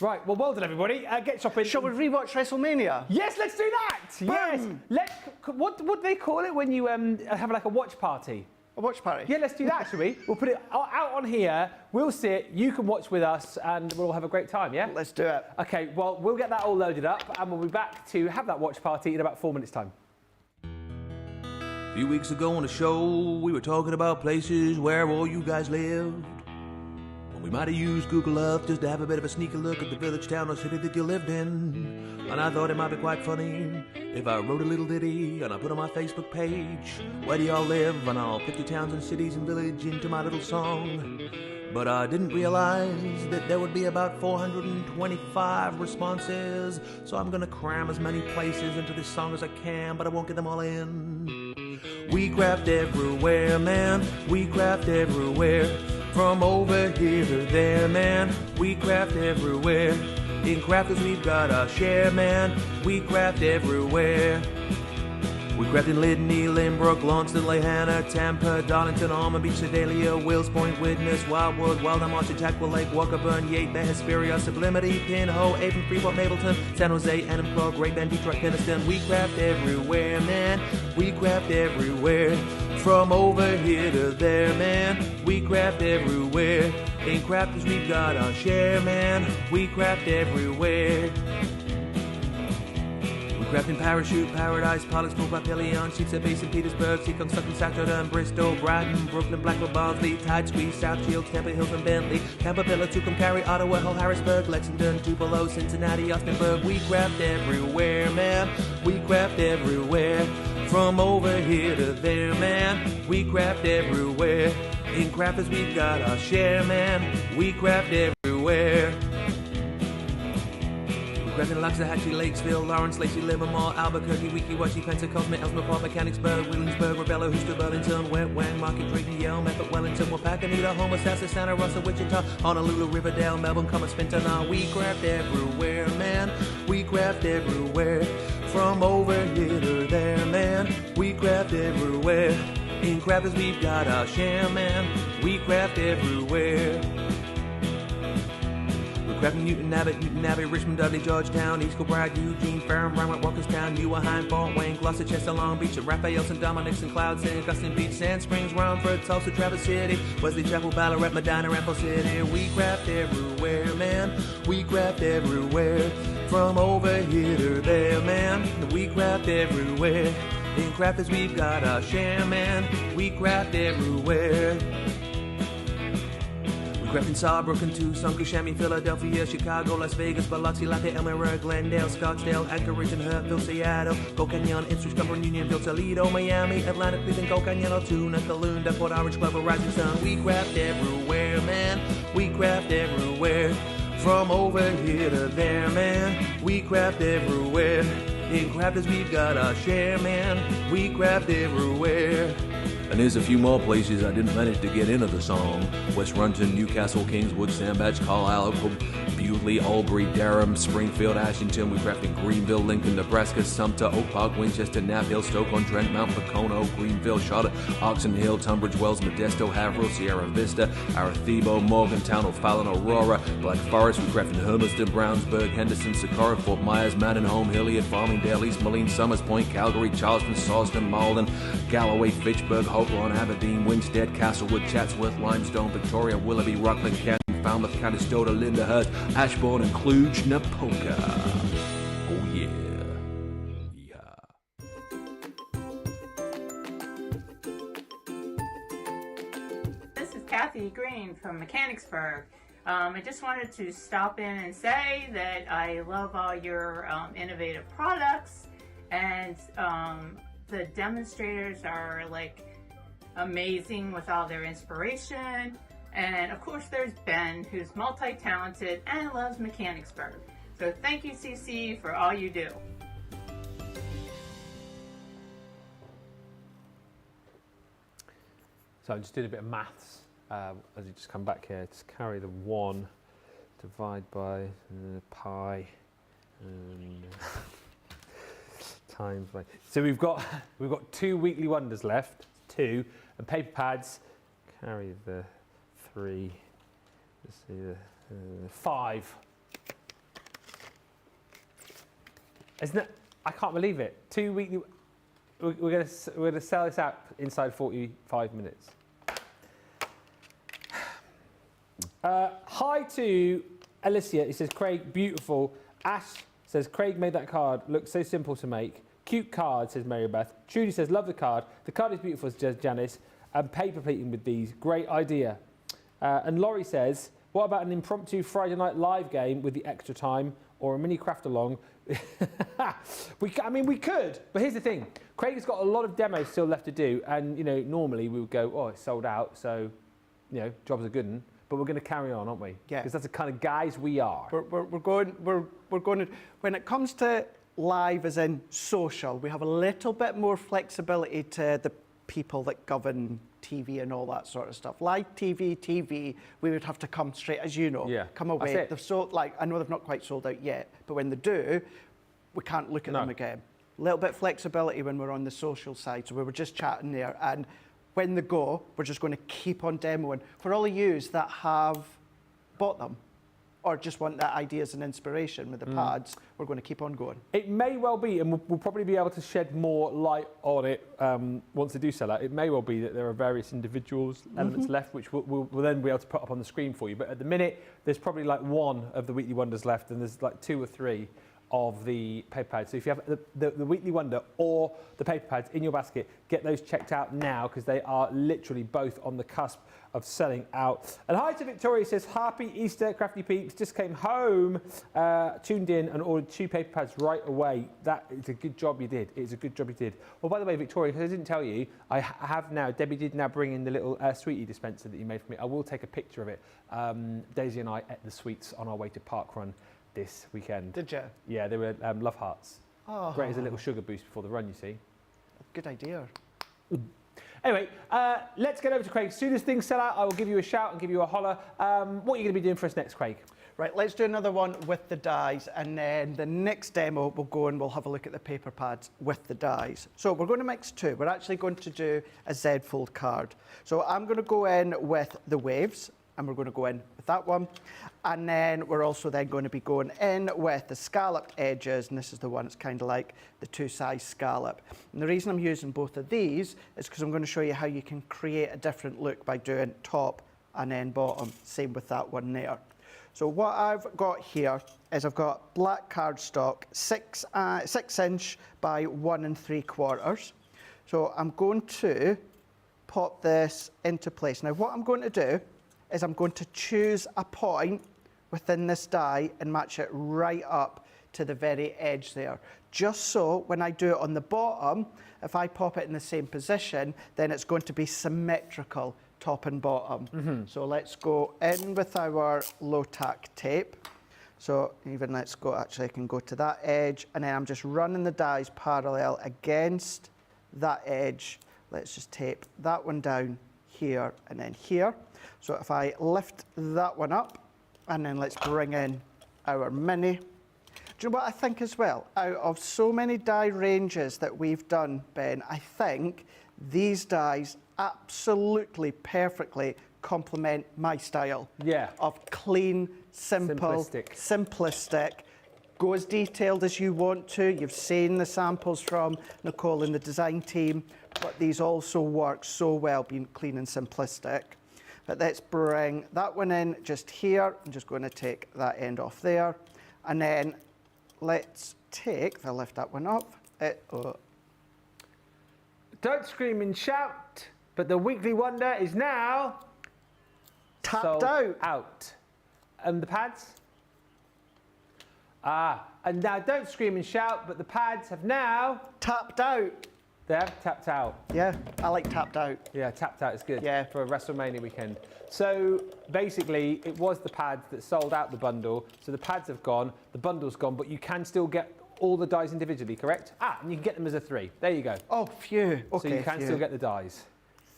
Right, well done everybody. Get shopping. Shall we rewatch WrestleMania? Yes, let's do that. Boom. Yes. What do they call it when you have like a watch party? A watch party? Yeah, let's do that, shall we? We'll put it out on here. We'll see it. You can watch with us, and we'll all have a great time, yeah? Let's do it. Okay, well, we'll get that all loaded up, and we'll be back to have that watch party in about 4 minutes' time. A few weeks ago on the show, we were talking about places where all you guys lived. We might have used Google Earth just to have a bit of a sneaky look at the village, town, or city that you lived in. And I thought it might be quite funny if I wrote a little ditty and I put on my Facebook page, where do y'all live? And I'll put your towns and cities and village into my little song. But I didn't realize that there would be about 425 responses, so I'm gonna cram as many places into this song as I can, but I won't get them all in. We craft everywhere, man, we craft everywhere. From over here to there, man, we craft everywhere. In crafters we've got our share, man, we craft everywhere. We craft in Lydney, Lynbrook, Launceston, Lehana, Tampa, Darlington, Almond Beach, Sedalia, Wills Point, Widnes, Wildwood, Wildham, Archer, Jackwell Lake, Walkerburn, Yate, Bay, Hesperia, Sublimity, Pinhole, Avon, Freeport, Mapleton, San Jose, Enniscorp, Great Bend, Detroit, Peniston. We craft everywhere, man, we craft everywhere. From over here to there, man, we craft everywhere. In crafters we've got our share, man, we craft everywhere. We craft in Parachute, Paradise, Pollux, Papillion, Sheepshead Bay, St. Petersburg, Seacon, Sutton, Saturday, Bristol, Brighton, Brooklyn, Blackwell, Barnsley, Tide Squeeze, South Shields, Tampa Hills and Bentley, Tampa, Pillar, Tucum, Cary, Ottawa, Hull, Harrisburg, Lexington, Tupelo, Cincinnati, Austinburg. We craft everywhere, man, we craft everywhere. From over here to there, man, we craft everywhere. In crafters we've got our share, man, we craft everywhere. We craft in Loxahatchee, Lakesville, Lawrence, Lacey, Livermore, Albuquerque, Weeki-Wachee, Pensacola, Ellsmere Park, Mechanicsburg, Williamsburg, Rebella, Houston, Burlington, Wet Wang, Market, Drayton, Yale, Method, Wellington, Wapakoneta, Homer, Sassa, Santa Rosa, Wichita, Honolulu, Riverdale, Melbourne, Commerce, Fentanyl. We craft everywhere, man, we craft everywhere. From over here to there, man, we craft everywhere. In crafters we've got our share, man, we craft everywhere. We craft in Newton Abbey, Richmond, Dudley, Georgetown, East Kilbride, Eugene, Ferrum, Round, Walkerstown, Newarheim, Fort Wayne, Gloucester, Chester, Long Beach, Raphael, St. Dominic, St. Cloud, St. Augustine Beach, Sand Springs, Romford, Tulsa, Traverse City, Wesley Chapel, Ballarat, Medina, Rampo City. We craft everywhere, man, we craft everywhere. From over here to there, man, we craft everywhere. In crafters we've got our share, man, we craft everywhere. We craft in Sawbrook, Tucson, Kissimmee, Philadelphia, Chicago, Las Vegas, Biloxi, Lafayette, Elmira, Glendale, Scottsdale, Anchorage and Hurtville, Seattle, Gold Canyon, Ipswich, Cumberland, Unionville, Toledo, Miami, Atlanta, Cleveland, Gold Canyon, Altoona, Calounda, Port Orange, Glover, Rising Sun. We craft everywhere, man, we craft everywhere. From over here to there, man, we craft everywhere. In crafters we've got our share, man, we craft everywhere. And there's a few more places I didn't manage to get into the song. West Runton, Newcastle, Kingswood, Sandbach, Carlisle, Bewdley, Albury, Durham, Springfield, Ashington. We crafted Greenville, Lincoln, Nebraska, Sumter, Oak Park, Winchester, Knapp Hill, Stoke-on-Trent, Mount Pocono, Greenville, Charlotte, Oxon Hill, Tunbridge Wells, Modesto, Haverhill, Sierra Vista, Arecibo, Morgantown, O'Fallon, Aurora, Black Forest. We crafted Hermiston, Brownsburg, Henderson, Socorro, Fort Myers, Manningham, Hilliard, Farmingdale, East Moline, Summers Point, Calgary, Charleston, Sawston, Malden, Galloway, Fitchburg, Hopewell, Aberdeen, Winstead, Castlewood, Chatsworth, Limestone, Victoria, Willoughby, Rockland County, Falmouth, Conestoga, Lyndhurst, Ashbourne, and Cluj-Napoca. Oh yeah. This is Kathy Green from Mechanicsburg. I just wanted to stop in and say that I love all your innovative products, and the demonstrators are like amazing with all their inspiration. And of course there's Ben, who's multi-talented and loves Mechanicsburg. So thank you, CC, for all you do. So I'm just doing a bit of maths as you just come back here. Just carry the 1, divide by pi, times by. So we've got 2 weekly wonders left, 2, and paper pads. Carry the 3. Let's see the 5. Isn't it? I can't believe it. 2 weekly. We're gonna sell this out inside 45 minutes. Hi to Alicia. He says, Craig, beautiful. Ash says, Craig made that card. Looks so simple to make. Cute card, says Mary Beth. Trudy says, love the card. The card is beautiful, says Janice. And paper plating with these. Great idea. And Laurie says, what about an impromptu Friday night live game with the extra time or a mini craft along? we could, but here's the thing. Craig has got a lot of demos still left to do, and you know, normally we would go, oh, it's sold out, so you know, jobs are good, but we're going to carry on, aren't we? Yeah. Because that's the kind of guys we are. We're going to, when it comes to live as in social, we have a little bit more flexibility to the people that govern TV and all that sort of stuff. Live TV, we would have to come straight, as you know, come away. They've sold, like, I know they've not quite sold out yet, but when they do, we can't look at them again. A little bit of flexibility when we're on the social side, so we were just chatting there, and when they go, we're just going to keep on demoing. For all of yous that have bought them, or just want that ideas and inspiration with the pads, we're going to keep on going. It may well be, and we'll probably be able to shed more light on it once they do sell out. It may well be that there are various individuals elements left, which we'll then be able to put up on the screen for you. But at the minute, there's probably like 1 of the Weekly Wonders left, and there's like 2 or 3 of the paper pads. So if you have the Weekly Wonder or the paper pads in your basket, get those checked out now, because they are literally both on the cusp of selling out. And hi to Victoria, says, happy Easter, Crafty Peeps. Just came home, tuned in and ordered 2 paper pads right away. That is a good job you did. It's a good job you did. Well, by the way, Victoria, because I didn't tell you, I have now, Debbie did now bring in the little sweetie dispenser that you made for me. I will take a picture of it. Daisy and I ate the sweets on our way to Park Run this weekend. Did you? Yeah, they were love hearts. Oh. Great as a little sugar boost before the run, you see. Good idea. Anyway, let's get over to Craig. As soon as things sell out, I will give you a shout and give you a holler. What are you going to be doing for us next, Craig? Right, let's do another one with the dies, and then the next demo we'll go and we'll have a look at the paper pads with the dies. So we're going to mix 2. We're actually going to do a Z-fold card. So I'm going to go in with the waves, and we're going to go in with that one. And then we're also then going to be going in with the scalloped edges, and this is the one that's kind of like the 2-size scallop. And the reason I'm using both of these is because I'm going to show you how you can create a different look by doing top and then bottom. Same with that one there. So what I've got here is I've got black cardstock, 6" by 1 3/4. So I'm going to pop this into place. Now what I'm going to do is I'm going to choose a point within this die and match it right up to the very edge there. Just so when I do it on the bottom, if I pop it in the same position, then it's going to be symmetrical, top and bottom. So let's go in with our low tack tape. So even let's go, actually I can go to that edge, and then I'm just running the dies parallel against that edge let's just tape that one down here and then here. So if I lift that one up, and then let's bring in our mini. Do you know what I think as well? Out of so many die ranges that we've done, Ben, I think these dies absolutely perfectly complement my style. Yeah. Of clean, simple, simplistic. Go as detailed as you want to. You've seen the samples from Nicole and the design team, but these also work so well being clean and simplistic. But let's bring that one in just here. I'm just going to take that end off there. And then let's take, if I lift that one up. Don't scream and shout, but the weekly wonder is now tapped out. And the pads? And now don't scream and shout, but the pads have now tapped out. They have tapped out. Yeah, I like tapped out. Yeah, tapped out is good. Yeah. For a WrestleMania weekend. So basically, it was the pads that sold out the bundle. So the pads have gone, the bundle's gone, but you can still get all the dies individually, correct? And you can get them as a 3. There you go. Oh, phew. Okay, so you can still get the dies.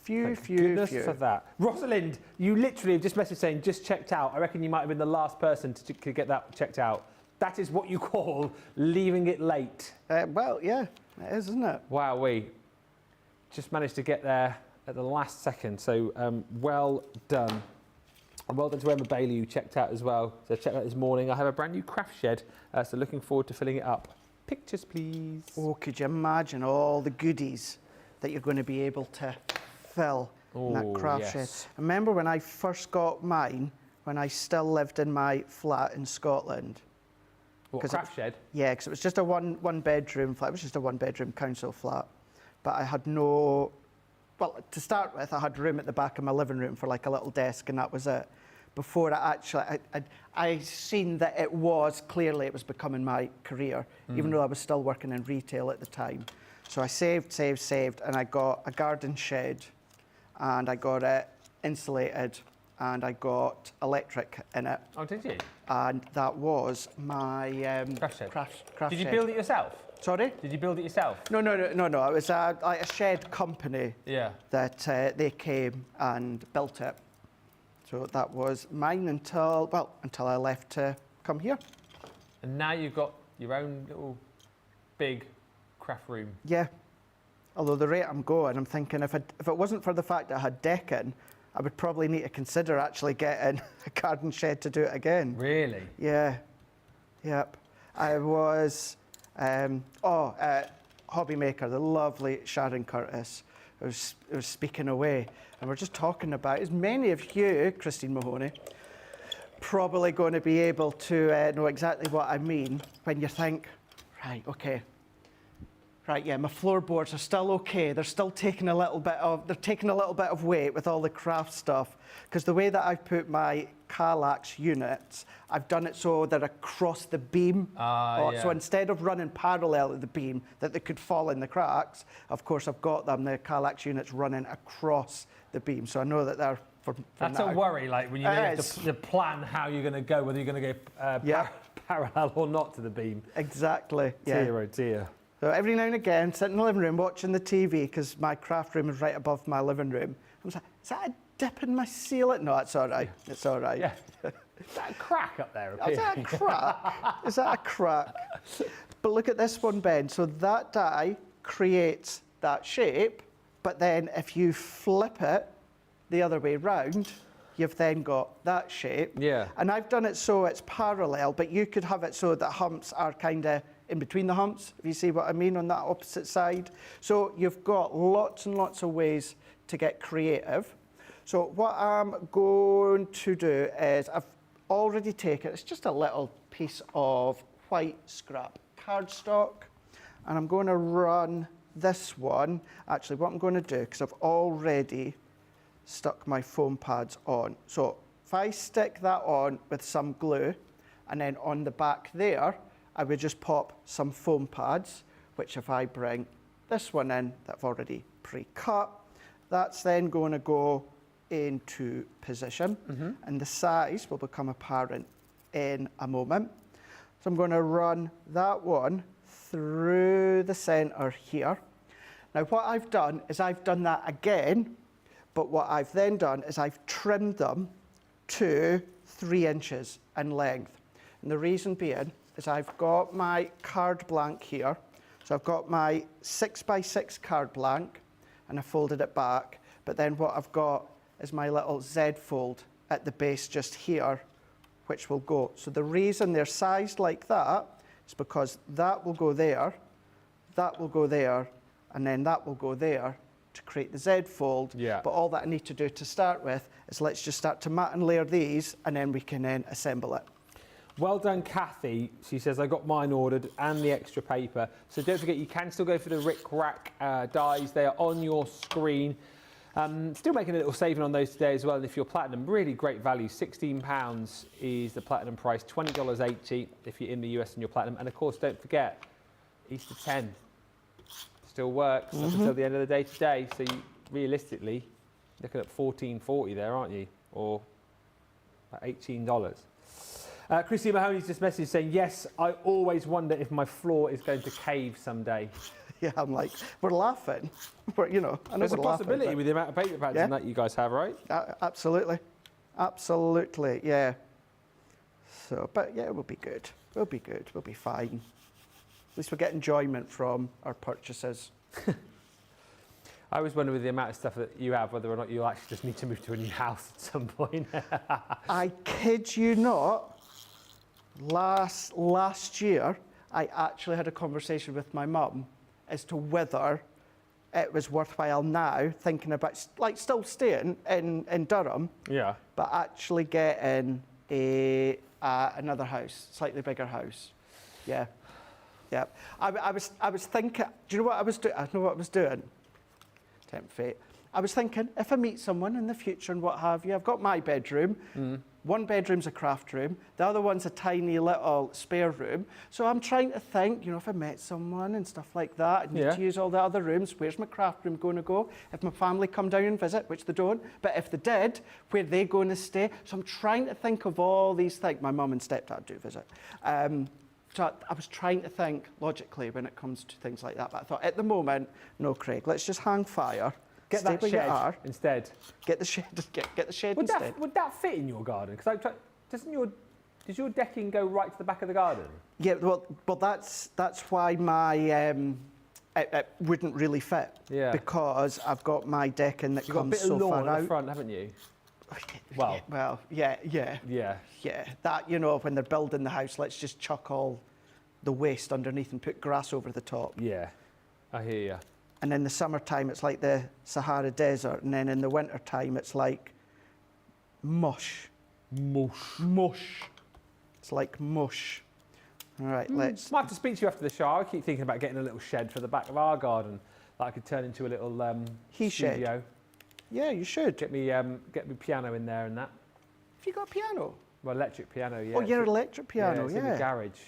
Phew. Goodness for that. Rosalind, you literally have just messaged saying just checked out. I reckon you might have been the last person to get that checked out. That is what you call leaving it late. Well, yeah, it is, isn't it? Wow, we just managed to get there at the last second. So well done. And well done to Emma Bailey, who checked out as well. So I checked out this morning. I have a brand new craft shed, so looking forward to filling it up. Pictures, please. Oh, could you imagine all the goodies that you're going to be able to fill in that craft shed? I remember when I first got mine, when I still lived in my flat in Scotland. What, craft shed? Yeah, because it was just a one bedroom flat. It was just a 1 bedroom council flat. But I had no, well, to start with, I had room at the back of my living room for like a little desk, and that was it. Before I seen that it was becoming my career, even though I was still working in retail at the time. So I saved, and I got a garden shed, and I got it insulated, and I got electric in it. Oh, did you? And that was my craft shed. Craft did you shed. build it yourself? Sorry? Did you build it yourself? No. It was like a shed company that they came and built it. So that was mine until I left to come here. And now you've got your own little big craft room. Yeah. Although the rate I'm going, I'm thinking if it wasn't for the fact that I had decking, I would probably need to consider actually getting a garden shed to do it again. Really? Yeah. Yep. I was, hobby maker, the lovely Sharon Curtis, was speaking away, and we're just talking about, as many of you, Christine Mahoney, probably going to be able to know exactly what I mean when you think, right, okay. Right, yeah, my floorboards are still okay. They're still taking a little bit of weight with all the craft stuff, because the way that I've put my Kallax units, I've done it so they're across the beam. So instead of running parallel to the beam that they could fall in the cracks, of course I've got the Kallax units running across the beam. So I know that they're from That's now. a worry, like when you have to plan how you're going to go, whether you're going to go parallel or not to the beam. Exactly. Dear, oh dear. So every now and again, sitting in the living room watching the TV, because my craft room is right above my living room, I was like, is that a dip in my ceiling? No, it's all right. It's all right. Yeah. Is that a crack up there? Is that a crack? Is that a crack? But look at this one, Ben. So that die creates that shape, but then if you flip it the other way round, you've then got that shape. Yeah. And I've done it so it's parallel, but you could have it so that humps are kind of in between the humps, if you see what I mean, on that opposite side. So you've got lots and lots of ways to get creative. So what I'm going to do is I've already taken, it's just a little piece of white scrap cardstock, and I'm going to run this one. Actually, what I'm going to do, because I've already stuck my foam pads on. So if I stick that on with some glue, and then on the back there, I would just pop some foam pads, which if I bring this one in that I've already pre-cut, that's then going to go into position, and the size will become apparent in a moment. So I'm going to run that one through the center here. Now what I've done is I've done that again, but what I've then done is I've trimmed them to 3 inches in length. And the reason being is I've got my card blank here. So I've got my 6x6 card blank and I folded it back. But then what I've got is my little Z fold at the base just here, which will go. So the reason they're sized like that is because that will go there, that will go there, and then that will go there to create the Z fold. Yeah. But all that I need to do to start with is let's just start to mat and layer these, and then we can then assemble it. Well done, Kathy. She says, I got mine ordered and the extra paper. So don't forget, you can still go for the Ric Rac Dies. They are on your screen. Still making a little saving on those today as well. And if you're platinum, really great value. £16 is the platinum price, $20.80 if you're in the US and you're platinum. And of course, don't forget, Easter 10 still works up until the end of the day today. So you, realistically, looking at $14.40 there, aren't you? Or $18. Chrissy Mahoney's just messaged saying, yes, I always wonder if my floor is going to cave someday. Yeah, I'm like, we're laughing. We're, you know, I know There's a we're laughing, possibility but- with the amount of paper pads Yeah. and that you guys have, right? Absolutely. Absolutely, yeah. So, but yeah, we'll be good. We'll be good. We'll be fine. At least we'll get enjoyment from our purchases. I always wonder with the amount of stuff that you have, whether or not you'll actually just need to move to a new house at some point. I kid you not, last year, I actually had a conversation with my mum as to whether it was worthwhile now thinking about, like, still staying in Durham, Yeah. but actually getting another house, slightly bigger house. Yeah, yeah. I was thinking. Do you know what I was doing? I know what I was doing. Tempt fate. I was thinking, if I meet someone in the future and what have you, I've got my bedroom. One bedroom's a craft room. The other one's a tiny little spare room. So I'm trying to think, you know, if I met someone and stuff like that, I need Yeah. to use all the other rooms. Where's my craft room going to go? If my family come down and visit, which they don't, but if they did, where are they going to stay? So I'm trying to think of all these things. My mum and stepdad do visit. So I was trying to think logically when it comes to things like that. But I thought, at the moment, no, Craig, let's just hang fire. Get Stay that where you shed are. instead. Get the shed. Get the shed Would instead. would that fit in your garden? Because does your decking go right to the back of the garden? Yeah, well, that's why my it wouldn't really fit. Yeah. Because I've got my decking that You've got a comes bit so of lawn far at the out. front, haven't you? Well, Well. yeah. Yeah. That, you know, when they're building the house, let's just chuck all the waste underneath and put grass over the top. Yeah. I hear you. And in the summertime, it's like the Sahara Desert, and then in the wintertime, it's like mush. Mush. It's like mush. All right, let's. Might have to speak to you after the show. I keep thinking about getting a little shed for the back of our garden that I could turn into a little He shed. studio. Yeah, you should. Get me piano in there and that. Have you got a piano? Well, electric piano, yeah. Oh, your It's a- electric piano, it's in the garage.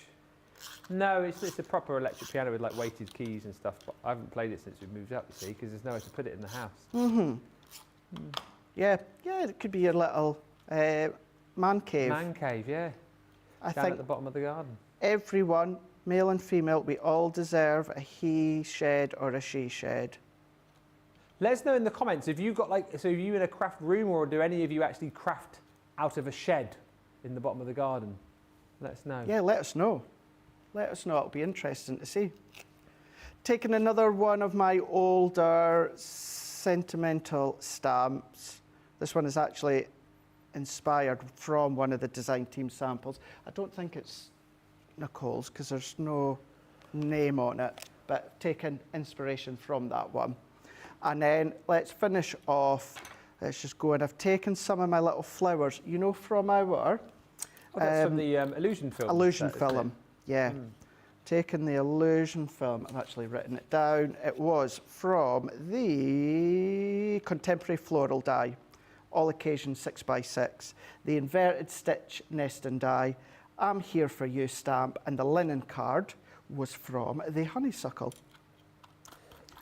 No, it's a proper electric piano with like weighted keys and stuff. But I haven't played it since we moved up, you see, because there's nowhere to put it in the house. Yeah, it could be your little man cave. Man cave, yeah. I Down think at the bottom of the garden. everyone, male and female, we all deserve a he shed or a she shed. Let us know in the comments if you got so are you in a craft room or do any of you actually craft out of a shed in the bottom of the garden? Let us know. Yeah, let us know. Let us know. It'll be interesting to see. Taking another one of my older sentimental stamps. This one is actually inspired from one of the design team samples. I don't think it's Nicole's because there's no name on it, but taken inspiration from that one. And then let's finish off. Let's just go, and I've taken some of my little flowers, you know, from our Oh, that's from the illusion film. illusion set, isn't it? film. Yeah. Taken the illusion film. I've actually written it down. It was from the Contemporary Floral Die, All Occasion 6x6, the Inverted Stitch Nesting Die, I'm Here For You stamp, and the linen card was from the Honeysuckle.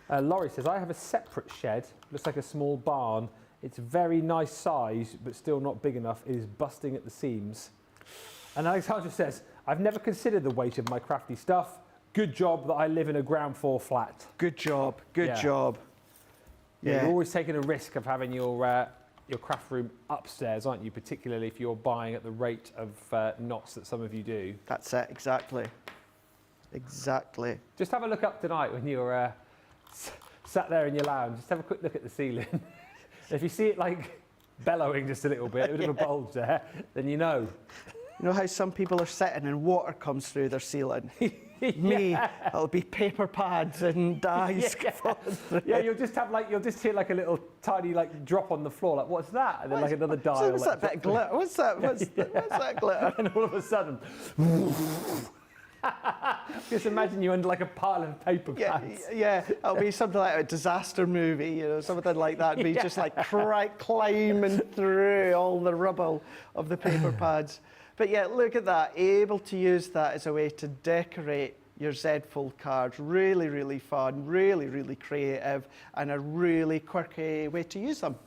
Laurie says, I have a separate shed, looks like a small barn. It's very nice size, but still not big enough. It is busting at the seams. And Alexandra says, I've never considered the weight of my crafty stuff. good job that I live in a ground floor flat. Good job. Good job. Yeah, you're always taking a risk of having your craft room upstairs, aren't you? Particularly if you're buying at the rate of knots that some of you do. That's it, exactly. Exactly. Just have a look up tonight when you're sat there in your lounge. Just have a quick look at the ceiling. If you see it like bellowing just a little bit, a bit of a bulge there, then you know. You know how some people are sitting and water comes through their ceiling? Me, it'll be paper pads and dies. Yeah, you'll just hear like a little tiny like drop on the floor, like what's that? And then like another die. What's that bit of glitter? What's that glitter? And all of a sudden, just imagine you under like a pile of paper pads. Yeah, it'll be something like a disaster movie, you know, something like that. Be just like climbing through all the rubble of the paper pads. But yeah, look at that, able to use that as a way to decorate your Z Fold cards. Really, really fun, really, really creative, and a really quirky way to use them.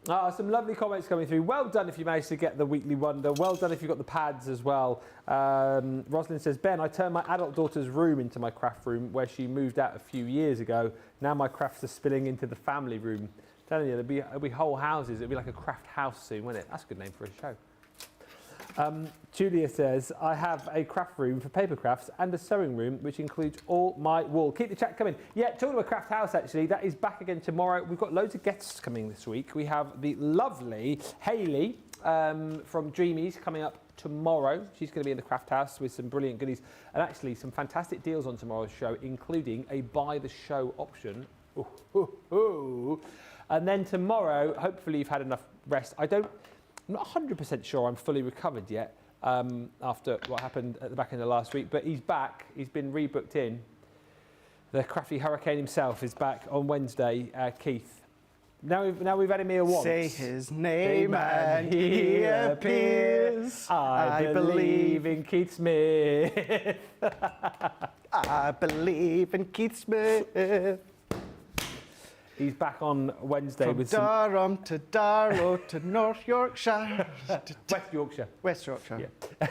Some lovely comments coming through. Well done if you managed to get the Weekly Wonder. Well done if you got the pads as well. Rosalind says, Ben, I turned my adult daughter's room into my craft room where she moved out a few years ago. Now my crafts are spilling into the family room. I'm telling you, there'll be whole houses. It'll be like a craft house soon, won't it? That's a good name for a show. Julia says, I have a craft room for paper crafts and a sewing room, which includes all my wool. Keep the chat coming. Yeah, talking about craft house, actually, that is back again tomorrow. We've got loads of guests coming this week. We have the lovely Hayley from Dreamies coming up tomorrow. She's going to be in the craft house with some brilliant goodies and actually some fantastic deals on tomorrow's show, including a buy the show option. Ooh, ooh, ooh. And then tomorrow, hopefully you've had enough rest. I'm not 100% sure I'm fully recovered yet after what happened at the back end of last week, but he's back. He's been rebooked in. The crafty hurricane himself is back on Wednesday, Keith. Now we've had him here once. Say his name and he appears. I believe in Keith Smith. I believe in Keith Smith. He's back on Wednesday From with Durham to Darlow to North Yorkshire. West Yorkshire. West Yorkshire. Yeah.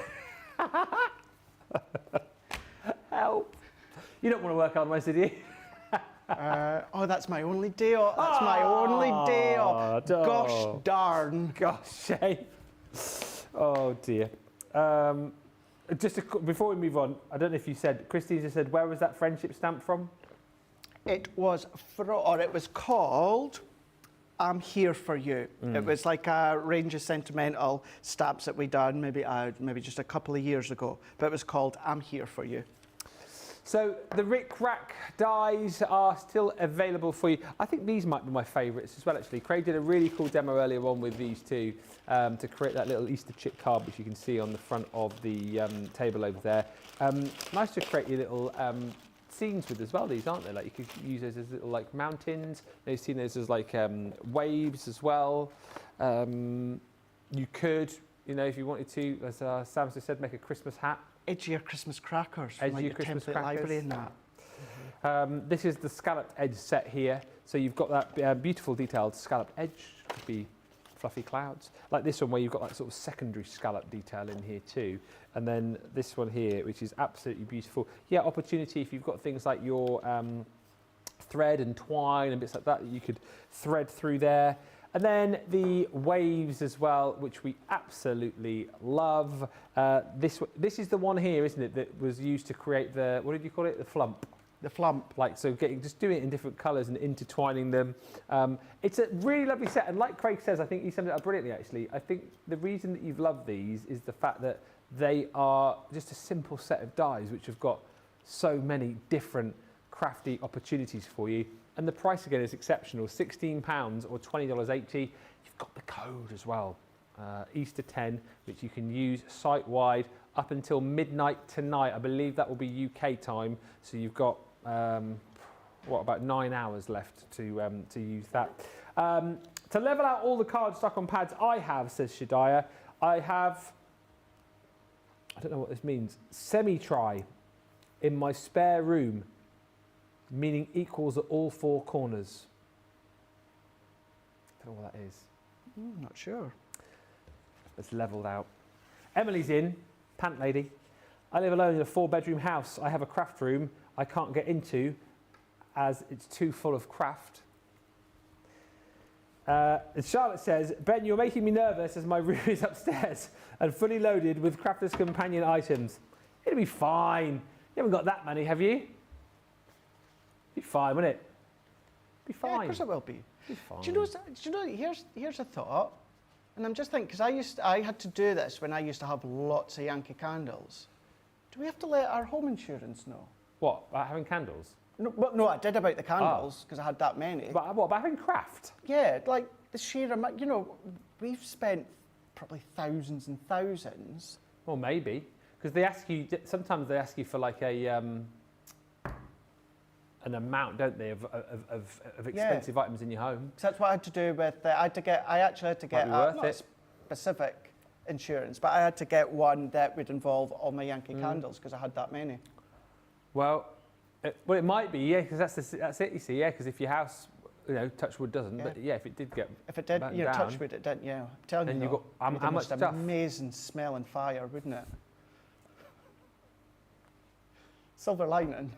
Help. You don't want to work on Wednesday, do you? That's my only day off. That's my only day off. Gosh darn. Gosh, eh? Oh dear. Before we move on, I don't know if you said, Christine just said, where was that friendship stamp from? It was called I'm Here For You. It was like a range of sentimental stamps that we done maybe just a couple of years ago, but it was called I'm Here For You. So the Ric Rac Dies are still available for you. I think these might be my favourites as well, actually. Craig did a really cool demo earlier on with these two to create that little Easter chit card, which you can see on the front of the table over there. Nice to create your little scenes with as well, these, aren't they? Like you could use those as little like mountains. You've seen those as like waves as well. You could, if you wanted to, as Sam just said, make a Christmas hat. Edgier Christmas crackers. Edgier Christmas template crackers. library and that. This is the scalloped edge set here. So you've got that beautiful detailed scalloped edge. Could be fluffy clouds. Like this one where you've got that sort of secondary scallop detail in here too. And then this one here, which is absolutely beautiful. Yeah, opportunity if you've got things like your thread and twine and bits like that you could thread through there. And then the waves as well, which we absolutely love. This is the one here, isn't it, that was used to create the, what did you call it, the flump? The flump. Like, so just doing it in different colours and intertwining them. It's a really lovely set, and like Craig says, I think he summed it up brilliantly actually. I think the reason that you've loved these is the fact that they are just a simple set of dies which have got so many different crafty opportunities for you. And the price again is exceptional, £16 or $20.80. You've got the code as well, Easter 10, which you can use site-wide up until midnight tonight. I believe that will be UK time. So you've got, about 9 hours left to use that. To level out all the card stock on pads I have, says Shadiah, I don't know what this means, semi-try in my spare room, meaning equals at all four corners. I don't know what that is. Not sure. It's levelled out. Emily's in, pant lady. I live alone in a 4-bedroom house. I have a craft room I can't get into as it's too full of craft. And Charlotte says, Ben, you're making me nervous as my room is upstairs and fully loaded with crafter's companion items. It'll be fine. You haven't got that many, have you? Be fine, won't it? Be fine. Yeah, of course it will be. Be fine. Do you know, here's a thought, and I'm just thinking, because I had to do this when I used to have lots of Yankee candles. Do we have to let our home insurance know? What, about having candles? No, well, no, I did about the candles, because I had that many. But what, about having craft? Yeah, like the sheer amount, you know, we've spent probably thousands and thousands. Well, maybe. Because they ask you, sometimes they ask you for like an amount, don't they, of expensive items in your home. So that's what I had to do with, I actually had to get, worth not it. specific insurance, but I had to get one that would involve all my Yankee candles, because I had that many. Well, it might be, yeah, because that's it, you see, yeah, because if your house, you know, touch wood doesn't, but yeah, if it did get If it did, back you know, down, touch wood, it didn't, yeah. I'm telling then you, you've though, got it'd be how the much most stuff? amazing smell and fire, wouldn't it? Silver lining.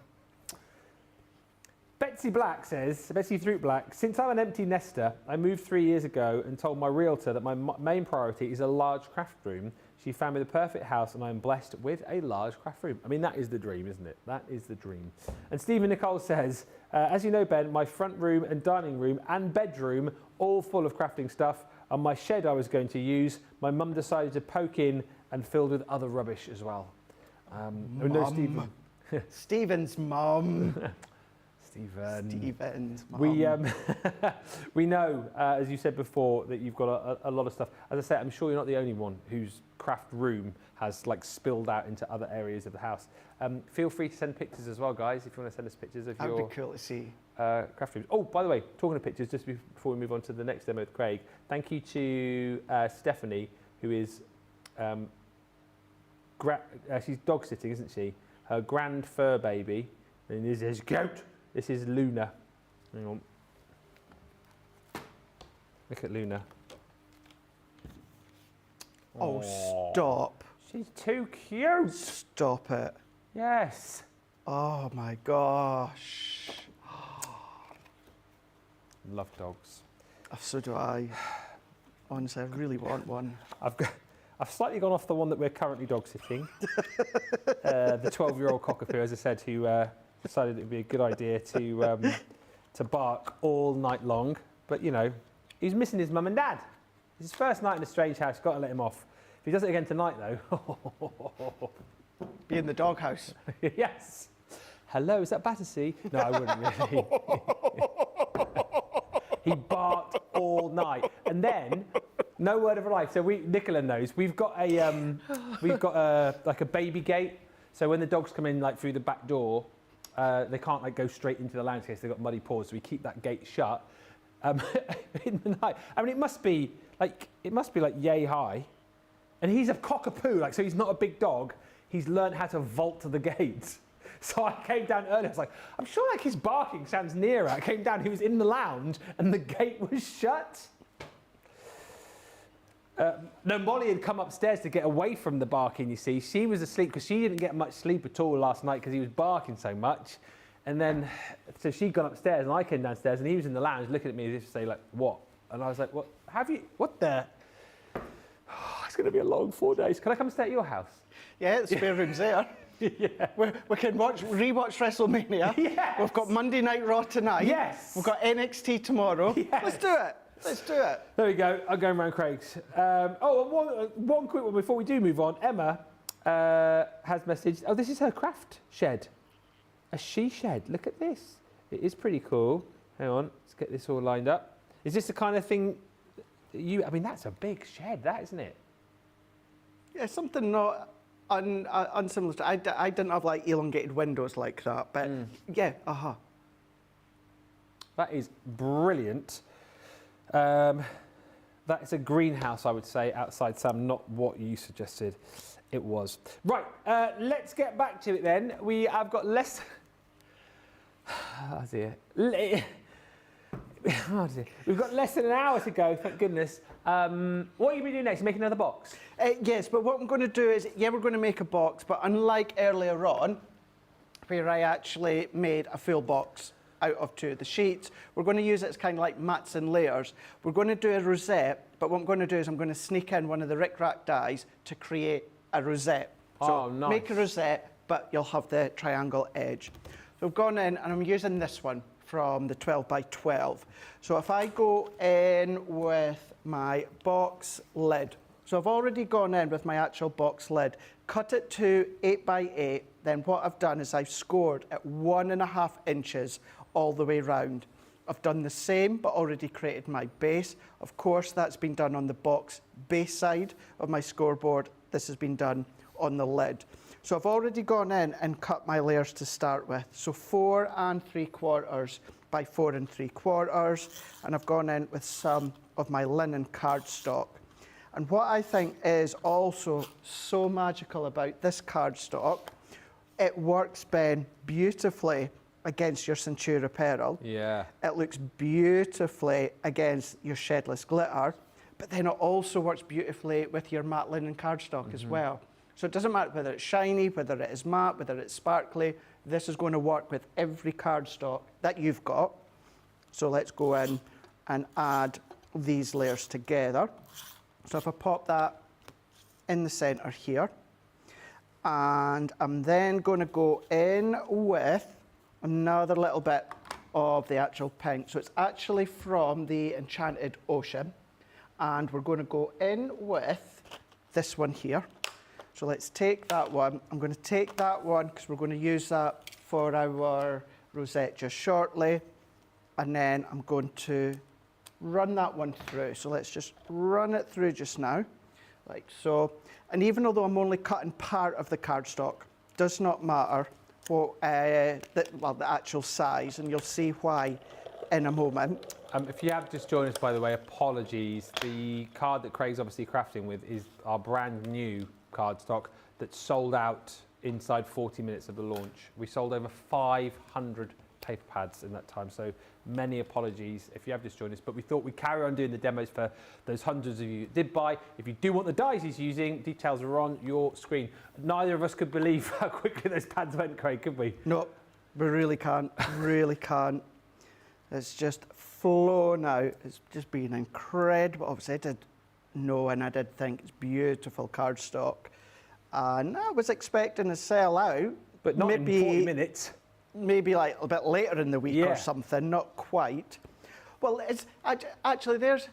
Betsy Fruit Black, since I'm an empty nester, I moved 3 years ago and told my realtor that my main priority is a large craft room. She found me the perfect house and I'm blessed with a large craft room. I mean, that is the dream, isn't it? That is the dream. And Stephen Nicole says, as you know, Ben, my front room and dining room and bedroom, all full of crafting stuff. And my shed I was going to use, my mum decided to poke in and filled with other rubbish as well. No, Stephen. Stephen's mum. Stephen's mum. We know, as you said before, that you've got a lot of stuff. As I say, I'm sure you're not the only one whose craft room has like spilled out into other areas of the house. Feel free to send pictures as well, guys, if you want to send us pictures of your... That'd be cool to see. Craft rooms. Oh, by the way, talking of pictures, just before we move on to the next demo with Craig, thank you to Stephanie, who is... she's dog sitting, isn't she? Her grand fur baby, and this is goat. This is Luna. Hang on. Look at Luna. Oh, stop. She's too cute. Stop it. Yes. Oh my gosh. Love dogs. So do I. Honestly, I really want one. I've slightly gone off the one that we're currently dog sitting. The 12-year-old cockapoo, as I said, who decided it would be a good idea to bark all night long. But, you know, he's missing his mum and dad. It's his first night in a strange house. Got to let him off. If he does it again tonight, though... Be in the doghouse. Yes. Hello, is that Battersea? No, I wouldn't really. He barked all night. And then... No word of a lie. So Nicola knows we've got like a baby gate. So when the dogs come in like through the back door, they can't like go straight into the lounge case. They've got muddy paws, so we keep that gate shut in the night. I mean, it must be like yay high, and he's a cockapoo. Like, so he's not a big dog. He's learned how to vault to the gates. So I came down early. I was like, I'm sure like his barking sounds nearer. I came down. He was in the lounge, and the gate was shut. No, Molly had come upstairs to get away from the barking, you see. She was asleep because she didn't get much sleep at all last night because he was barking so much. And then, so she'd gone upstairs and I came downstairs and he was in the lounge looking at me as if to say, like, what? And I was like, what? What the? Oh, it's going to be a long 4 days. Can I come and stay at your house? Yeah, the spare room's there. Yeah. We can rewatch WrestleMania. Yes. We've got Monday Night Raw tonight. Yes. We've got NXT tomorrow. Yes. Let's do it. Let's do it. There we go. I'm going round Craig's. One quick one before we do move on. Emma has messaged. Oh, this is her craft shed. A she shed. Look at this. It is pretty cool. Hang on. Let's get this all lined up. Is this the kind of thing I mean, that's a big shed, that, isn't it? Yeah, something not unsimilar to... I didn't have, like, elongated windows like that, but, yeah, That is brilliant. That is a greenhouse, I would say, outside, Sam, not what you suggested it was. Right, let's get back to it then. We have got less... Oh, dear. Oh, dear. We've got less than an hour to go, thank goodness. What are you going to do next? Make another box? Yes, but what I'm going to do is, yeah, we're going to make a box, but unlike earlier on, where I actually made a full box out of 2 of the sheets, we're going to use it as kind of like mats and layers. We're going to do a rosette, but what I'm going to do is I'm going to sneak in one of the Ric Rac Dies to create a rosette. So nice. make a rosette, but you'll have the triangle edge. So I've gone in and I'm using this one from the 12 by 12. So if I go in with my box lid, so I've already gone in with my actual box lid, cut it to 8 by 8, then what I've done is I've scored at 1.5 inches all the way round. I've done the same, but already created my base. Of course, that's been done on the box base side of my scoreboard. This has been done on the lid. So I've already gone in and cut my layers to start with. So 4 3/4 by 4 3/4, and I've gone in with some of my linen cardstock. And what I think is also so magical about this cardstock, it works, Ben, beautifully against your Centura Pearl. Yeah. It looks beautifully against your Shedless Glitter, but then it also works beautifully with your matte linen cardstock as well. So it doesn't matter whether it's shiny, whether it is matte, whether it's sparkly, this is going to work with every cardstock that you've got. So let's go in and add these layers together. So if I pop that in the centre here, and I'm then going to go in with another little bit of the actual pink. So it's actually from the Enchanted Ocean, and we're going to go in with this one here. So let's take that one. I'm going to take that one because we're going to use that for our rosette just shortly, and then I'm going to run that one through. So let's just run it through just now, like so. And even although I'm only cutting part of the cardstock, does not matter what, the actual size, and you'll see why in a moment. If you have just joined us, by the way, apologies. The card that Craig's obviously crafting with is our brand new cardstock that sold out inside 40 minutes of the launch. We sold over 500 paper pads in that time, so many apologies if you have just joined us, but we thought we'd carry on doing the demos for those hundreds of you that did buy. If you do want the dies he's using, details are on your screen. Neither of us could believe how quickly those pads went, Craig, could we? No, we really can't, really can't. It's just flown out. It's just been incredible. Obviously, I did know and I did think it's beautiful cardstock. And I was expecting to sell out. But not maybe, in 40 minutes. Maybe like a bit later in the week or something, not quite. Well, it's actually, there's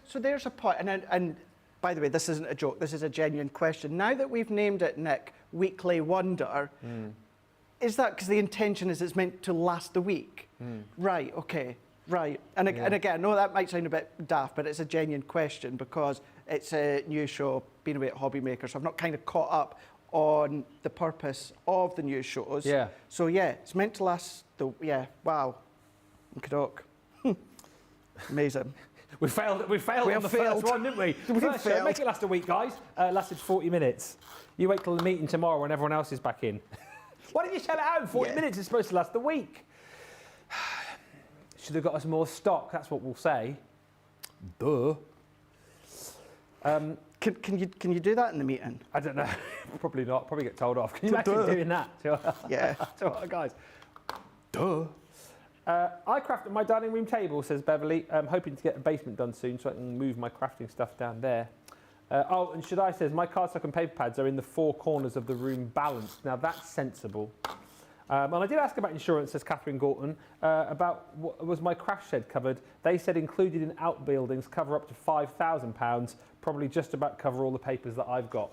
a point, and by the way, this isn't a joke, this is a genuine question. Now that we've named it, Nick, Weekly Wonder, is that because the intention is it's meant to last a week? Right, okay, right. And again, I know that might sound a bit daft, but it's a genuine question because it's a new show, been away at Hobby Maker, so I've not kind of caught up on the purpose of the new shows. Yeah. So yeah, it's meant to last wow. Okey-doke. Amazing. We failed on the first one, didn't we? First show, make it last a week, guys. Lasted 40 minutes. You wait till the meeting tomorrow when everyone else is back in. Why didn't you sell it out in 40 minutes? It's supposed to last a week. Should have got us more stock, that's what we'll say. Duh. Can you do that in the meeting? I don't know. Probably not. Probably get told off. Can you imagine doing that? Yeah. To our guys. Duh. I crafted my dining room table, says Beverly. I'm hoping to get a basement done soon so I can move my crafting stuff down there. Oh, and Shaddai says, my cardstock and paper pads are in the 4 corners of the room balanced. Now, that's sensible. And I did ask about insurance, says Catherine Gorton, about was my craft shed covered. They said included in outbuildings cover up to £5,000, probably just about cover all the papers that I've got.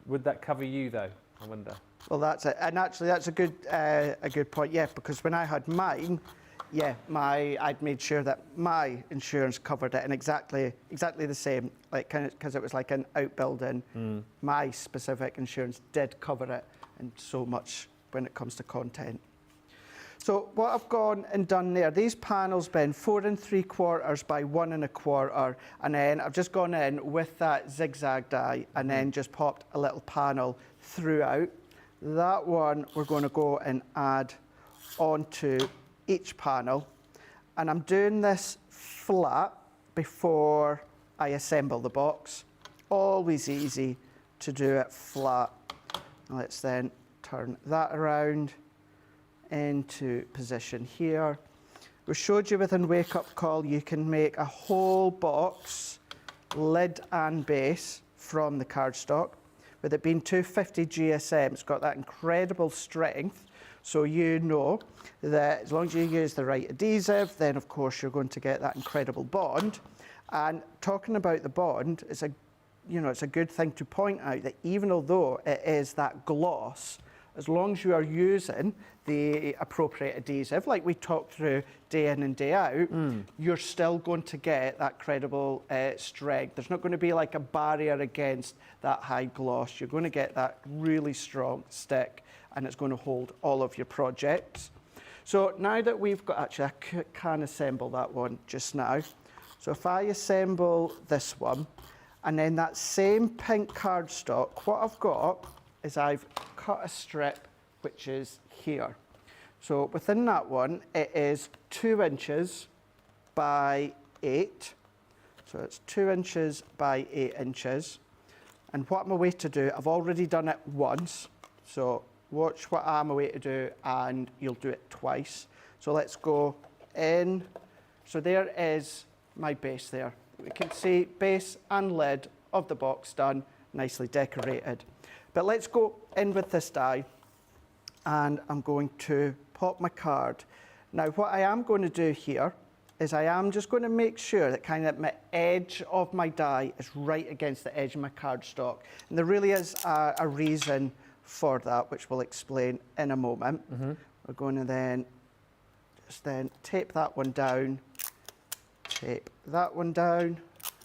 Would that cover you, though, I wonder? Well, that's it. And actually, that's a good point, yeah, because when I had mine, yeah, I'd made sure that my insurance covered it, and exactly the same, like because it was like an outbuilding. My specific insurance did cover it, and so much when it comes to content. So what I've gone and done there, these panels been 4 3/4 by 1 1/4, and then I've just gone in with that zigzag die and then just popped a little panel throughout. That one we're going to go and add onto each panel, and I'm doing this flat before I assemble the box. Always easy to do it flat. Let's then turn that around into position here. We showed you within Wake Up Call you can make a whole box, lid and base, from the cardstock. With it being 250 GSM, it's got that incredible strength, so you know that as long as you use the right adhesive, then of course you're going to get that incredible bond. And talking about the bond, it's a good thing to point out that even although it is that gloss, as long as you are using the appropriate adhesive, like we talked through day in and day out, you're still going to get that credible strength. There's not going to be like a barrier against that high gloss. You're going to get that really strong stick, and it's going to hold all of your projects. So now that we've got, actually I can assemble that one just now. So if I assemble this one, and then that same pink cardstock, what I've got is I've cut a strip which is here. So within that one, it is 2 inches by 8. So it's 2 inches by 8 inches. And what I'm away to do, I've already done it once. So watch what I'm away to do and you'll do it twice. So let's go in. So there is my base there. We can see base and lid of the box done, nicely decorated. But let's go in with this die, and I'm going to pop my card. Now what I am going to do here is I am just going to make sure that kind of my edge of my die is right against the edge of my cardstock. And there really is a reason for that, which we'll explain in a moment. We're going to then just tape that one down, tape that one down,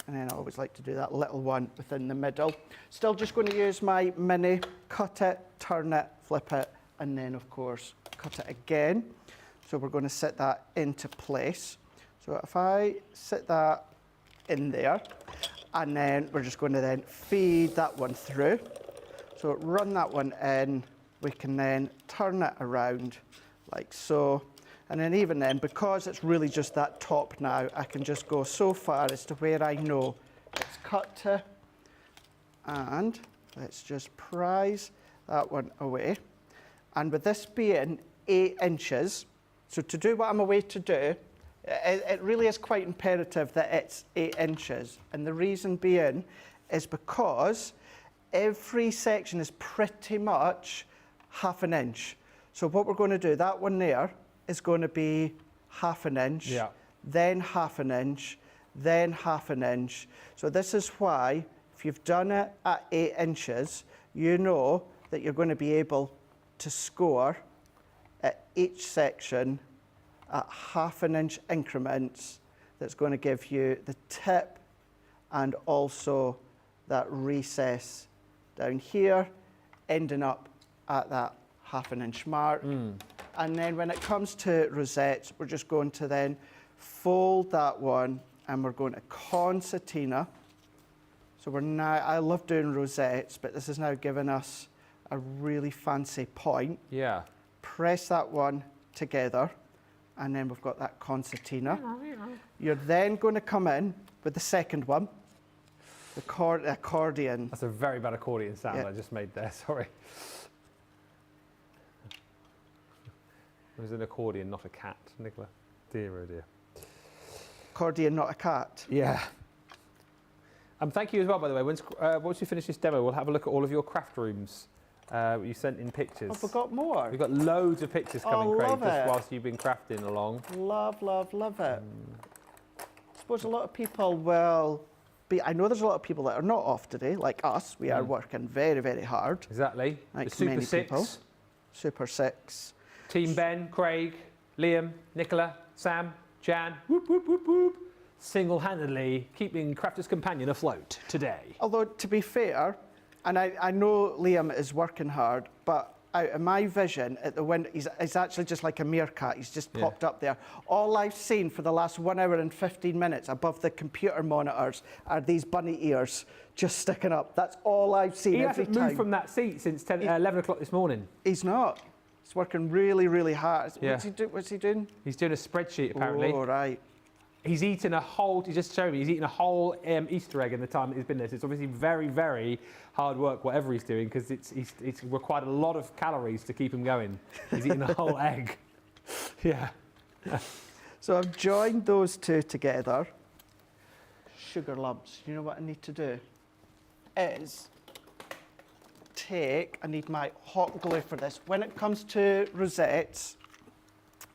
and then I always like to do that little one within the middle. Still just going to use my mini, cut it, turn it, flip it, and then of course cut it again. So we're going to set that into place. So if I set that in there, and then we're just going to then feed that one through. So run that one in, we can then turn it around like so. And then even then, because it's really just that top now, I can just go so far as to where I know it's cut to. And let's just prise that one away. And with this being 8 inches, so to do what I'm away to do, it really is quite imperative that it's 8 inches. And the reason being is because every section is pretty much ½ an inch. So what we're going to do, that one there, is going to be ½ an inch, then ½ an inch, then ½ an inch. So this is why, if you've done it at 8 inches, you know that you're going to be able to score at each section at ½ an inch increments. That's going to give you the tip and also that recess down here, ending up at that ½ an inch mark. And then when it comes to rosettes, we're just going to then fold that one, and we're going to concertina. So we're now, I love doing rosettes, but this is now giving us a really fancy point. Yeah. Press that one together, and then we've got that concertina. You're then going to come in with the second one, the accordion. That's a very bad accordion sound I just made there, sorry. It was an accordion, not a cat, Nicola. Dear, oh dear. Accordion, not a cat. Yeah. Thank you as well, by the way. Once you finish this demo, we'll have a look at all of your craft rooms you sent in pictures. Oh, we've got more. We've got loads of pictures coming, Craig, love just it. whilst you've been crafting along. Love, love, love it. I suppose a lot of people will be, I know there's a lot of people that are not off today, like us. We are working very, very hard. Exactly. Like the Super many Six. people. Super Six. Team Ben, Craig, Liam, Nicola, Sam, Jan, whoop, whoop, whoop, whoop. Single-handedly keeping Crafter's Companion afloat today. Although, to be fair, and I know Liam is working hard, but out of my vision at the window, he's actually just like a meerkat. He's just popped up there. All I've seen for the last 1 hour and 15 minutes above the computer monitors are these bunny ears just sticking up. That's all I've seen He every hasn't time. moved from that seat since 11 o'clock this morning. He's not. He's working really, really hard. Yeah. What's he doing? He's doing a spreadsheet, apparently. Oh, right. he's eaten a whole, he just showed me, he's eaten a whole Easter egg in the time that he's been there. So it's obviously very, very hard work, whatever he's doing, because it's required a lot of calories to keep him going. He's eaten a whole egg. Yeah. So I've joined those two together. Sugar lumps. You know what I need to do? Is I need my hot glue for this. When it comes to rosettes,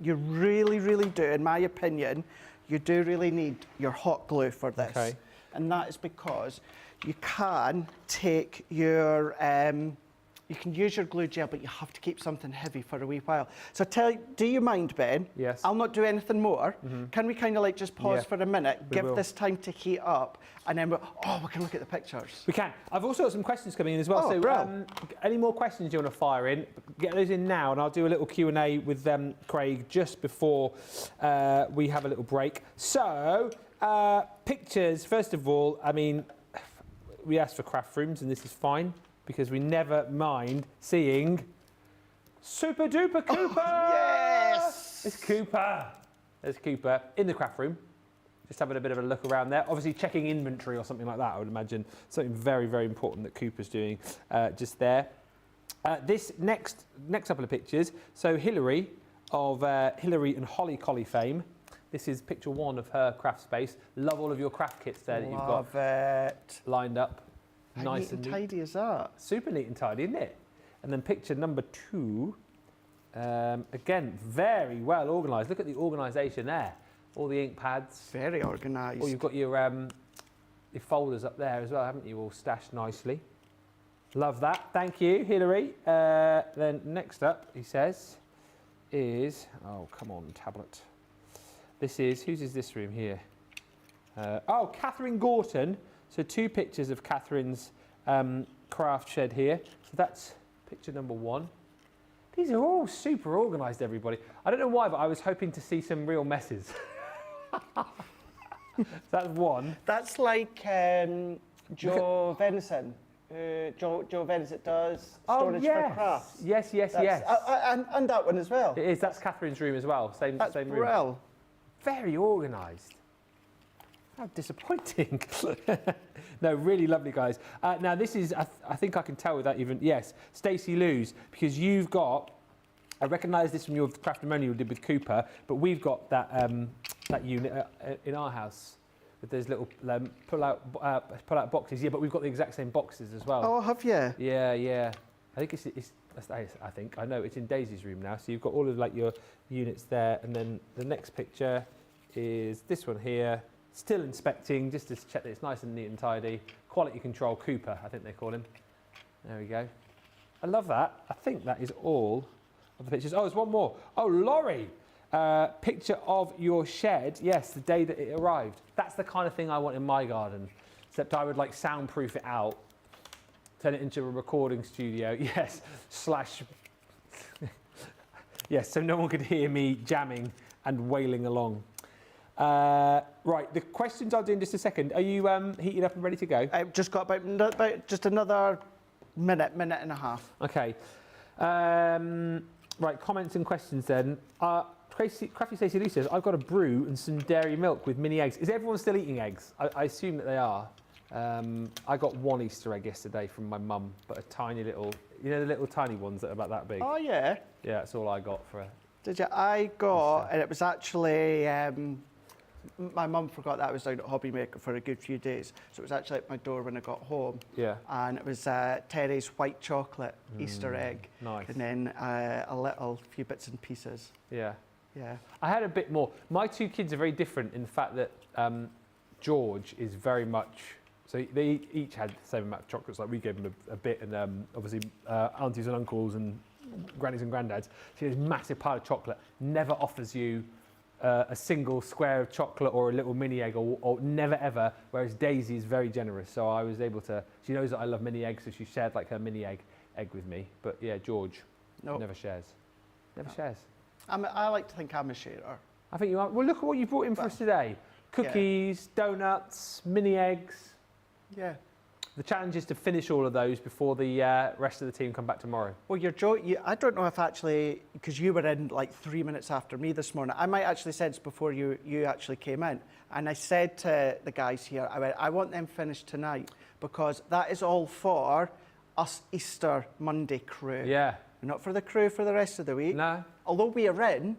you really, really do, in my opinion, you do really need your hot glue for this. Okay. And that is because you can take your, you can use your glue gel, but you have to keep something heavy for a wee while. So do you mind, Ben? Yes. I'll not do anything more. Can we kind of like just pause for a minute, give will. this time to heat up, and then we can look at the pictures. We can. I've also got some questions coming in as well. Oh, so any more questions you want to fire in, get those in now, and I'll do a little Q&A with Craig just before we have a little break. So pictures, first of all, I mean, we asked for craft rooms, and this is fine, because we never mind seeing Super Duper Cooper! Yes! It's Cooper. There's Cooper in the craft room. Just having a bit of a look around there. Obviously checking inventory or something like that, I would imagine. Something very, very important that Cooper's doing just there. This next couple of pictures. So Hilary of Hilary and Holly Collie fame. This is picture one of her craft space. Love all of your craft kits there that you've got lined up. How neat and tidy is that? Super neat and tidy, isn't it? And then picture number two. Again, very well organised. Look at the organisation there. All the ink pads. Very organised. Oh, you've got your folders up there as well, haven't you? All stashed nicely. Love that. Thank you, Hilary. Then next up, he says, is... Oh, come on, tablet. This is... Whose is this room here? Catherine Gorton. So two pictures of Catherine's craft shed here. So that's picture number one. These are all super organised, everybody. I don't know why, but I was hoping to see some real messes. That's one. That's like Joe Venison. Joe Venison does storage for crafts. Yes. And that one as well. It is. That's Catherine's room as well. Same room. Well. Very organised. How disappointing. No, really lovely, guys. Now, this is, I think I can tell without even, yes, Stacey Lou's, because you've got, I recognise this from your craftimonial you did with Cooper, but we've got that that unit in our house with those little pull-out boxes. Yeah, but we've got the exact same boxes as well. Oh, have you? Yeah. I think I know it's in Daisy's room now. So you've got all of like your units there, and then the next picture is this one here. Still inspecting, just to check that it's nice and neat and tidy. Quality control Cooper, I think they call him. There we go. I love that. I think that is all of the pictures. Oh, there's one more. Oh, Laurie. Picture of your shed. Yes, the day that it arrived. That's the kind of thing I want in my garden. Except I would like soundproof it out, turn it into a recording studio. Yes, yes, so no one could hear me jamming and wailing along. Right, the questions I'll do in just a second. Are you heated up and ready to go? I've just got about just another minute and a half. Okay. Right, comments and questions then. Crafty Stacey Lee says, I've got a brew and some dairy milk with mini eggs. Is everyone still eating eggs? I assume that they are. I got one Easter egg yesterday from my mum, but a tiny little, you know the little tiny ones that are about that big? Oh, yeah. Yeah, that's all I got for her. Did you? I got, and it was actually, my mum forgot that I was down at Hobby Maker for a good few days. So it was actually at my door when I got home. Yeah. And it was Terry's white chocolate Easter egg. Nice. And then a little few bits and pieces. Yeah. Yeah. I had a bit more. My two kids are very different in the fact that George is very much, so they each had the same amount of chocolates. Like we gave them a bit, and obviously aunties and uncles and grannies and granddads. She has a massive pile of chocolate, never offers you a single square of chocolate or a little mini egg, or never ever, whereas Daisy is very generous. So I was able to, she knows that I love mini eggs, so she shared like her mini egg with me. But yeah, George never shares. Never shares. I like to think I'm a sharer. I think you are. Well, look at what you brought in for us today. Cookies, donuts, mini eggs. Yeah. The challenge is to finish all of those before the rest of the team come back tomorrow. Well, I don't know if actually, because you were in like 3 minutes after me this morning, I might actually said this before you actually came in. And I said to the guys here, I want them finished tonight because that is all for us Easter Monday crew. Yeah. Not for the crew for the rest of the week. No. Although we are in,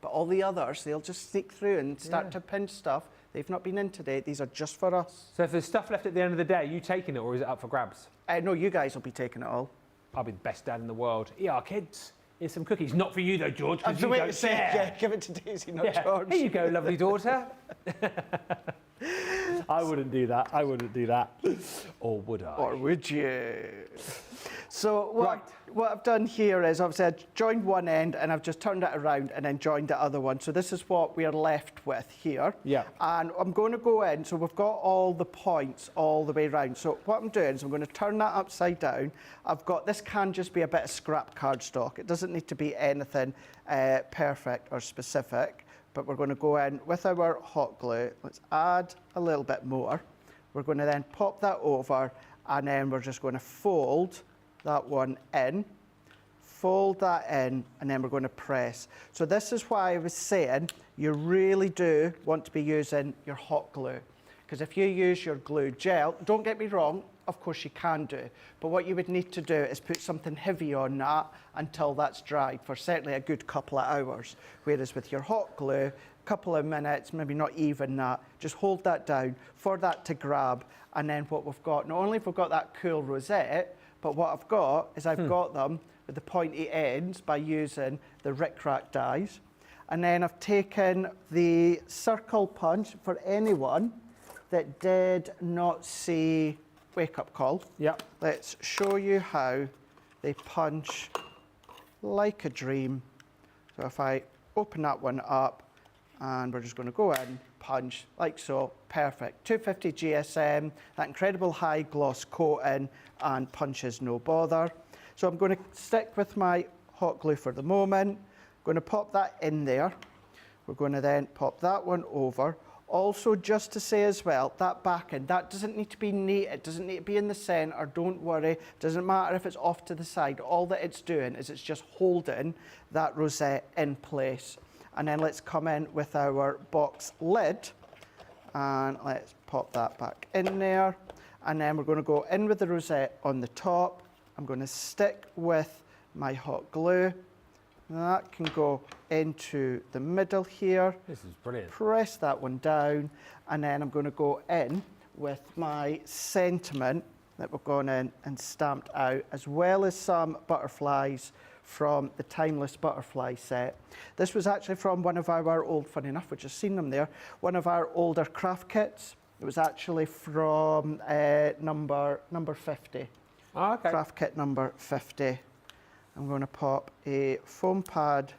but all the others, they'll just sneak through and start to pinch stuff. They've not been in today. These are just for us. So if there's stuff left at the end of the day, are you taking it or is it up for grabs? No, you guys will be taking it all. I'll be the best dad in the world. Yeah, kids, here's some cookies. Not for you though, George, I because was you waiting don't to say, share. yeah, give it to Daisy, not George. Here you go, lovely daughter. I wouldn't do that. I wouldn't do that. Or would I? Or would you? So what I've done here is obviously I joined one end and I've just turned it around and then joined the other one. So this is what we're left with here. Yeah. And I'm going to go in. So we've got all the points all the way around. So what I'm doing is I'm going to turn that upside down. This can just be a bit of scrap cardstock. It doesn't need to be anything perfect or specific. But we're going to go in with our hot glue. Let's add a little bit more. We're going to then pop that over and then we're just going to fold that one in, fold that in, and then we're going to press. So this is why I was saying you really do want to be using your hot glue. Because if you use your glue gel, don't get me wrong, of course you can do, but what you would need to do is put something heavy on that until that's dried for certainly a good couple of hours. Whereas with your hot glue, a couple of minutes, maybe not even that, just hold that down for that to grab. And then what we've got, not only have we got that cool rosette, but what I've got is I've got them with the pointy ends by using the Ric Rac Dies. And then I've taken the circle punch for anyone that did not see Wake Up Call. Yep. Let's show you how they punch like a dream. So if I open that one up and we're just going to go in, punch like so, perfect. 250 GSM, that incredible high gloss coating and punches no bother. So I'm going to stick with my hot glue for the moment. Going to pop that in there. We're going to then pop that one over. Also, just to say as well, that back end, that doesn't need to be neat, it doesn't need to be in the centre, don't worry, doesn't matter if it's off to the side, all that it's doing is it's just holding that rosette in place. And then let's come in with our box lid, and let's pop that back in there, and then we're going to go in with the rosette on the top. I'm going to stick with my hot glue. That can go into the middle here. This is brilliant. Press that one down, and then I'm going to go in with my sentiment that we've gone in and stamped out, as well as some butterflies from the Timeless Butterfly set. This was actually from one of our old, funny enough, we've just seen them there, one of our older craft kits. It was actually from number 50. Oh, okay. Craft kit number 50. I'm going to pop a foam pad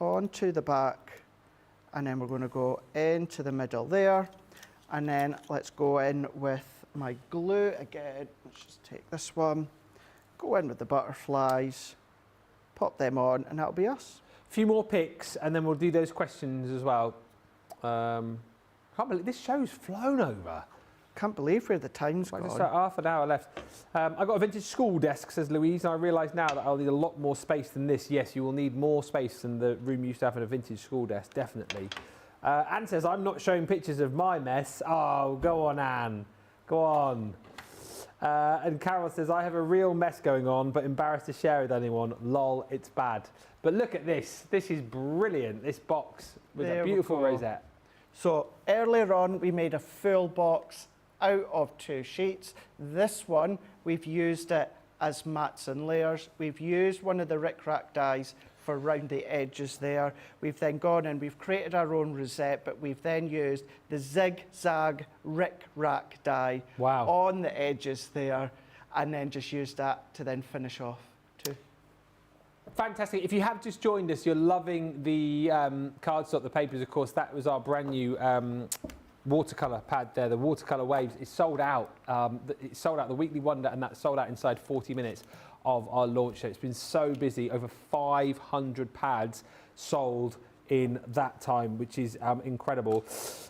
onto the back, and then we're going to go into the middle there, and then let's go in with my glue again. Let's just take this one, go in with the butterflies, pop them on, and that'll be us. A few more pics and then we'll do those questions as well. Can't believe this show's flown over. Can't believe where the time's gone. Just half an hour left. I've got a vintage school desk, says Louise, and I realise now that I'll need a lot more space than this. Yes, you will need more space than the room you used to have in a vintage school desk, definitely. Anne says, I'm not showing pictures of my mess. Oh, go on, Anne. Go on. And Carol says, I have a real mess going on, but embarrassed to share with anyone. Lol, it's bad. But look at this. This is brilliant, this box with a beautiful rosette. So earlier on, we made a full box out of 2 sheets. This one, we've used it as mats and layers. We've used one of the Ric Rac dies for round the edges there. We've then gone and we've created our own rosette, but we've then used the zigzag Ric Rac die on the edges there, and then just used that to then finish off too. Fantastic. If you have just joined us, you're loving the cardstock, the papers, of course. That was our brand new watercolour pad there, the Watercolour Waves. It's sold out. It's sold out, the Weekly Wonder, and that sold out inside 40 minutes of our launch show. It's been so busy, over 500 pads sold in that time, which is incredible.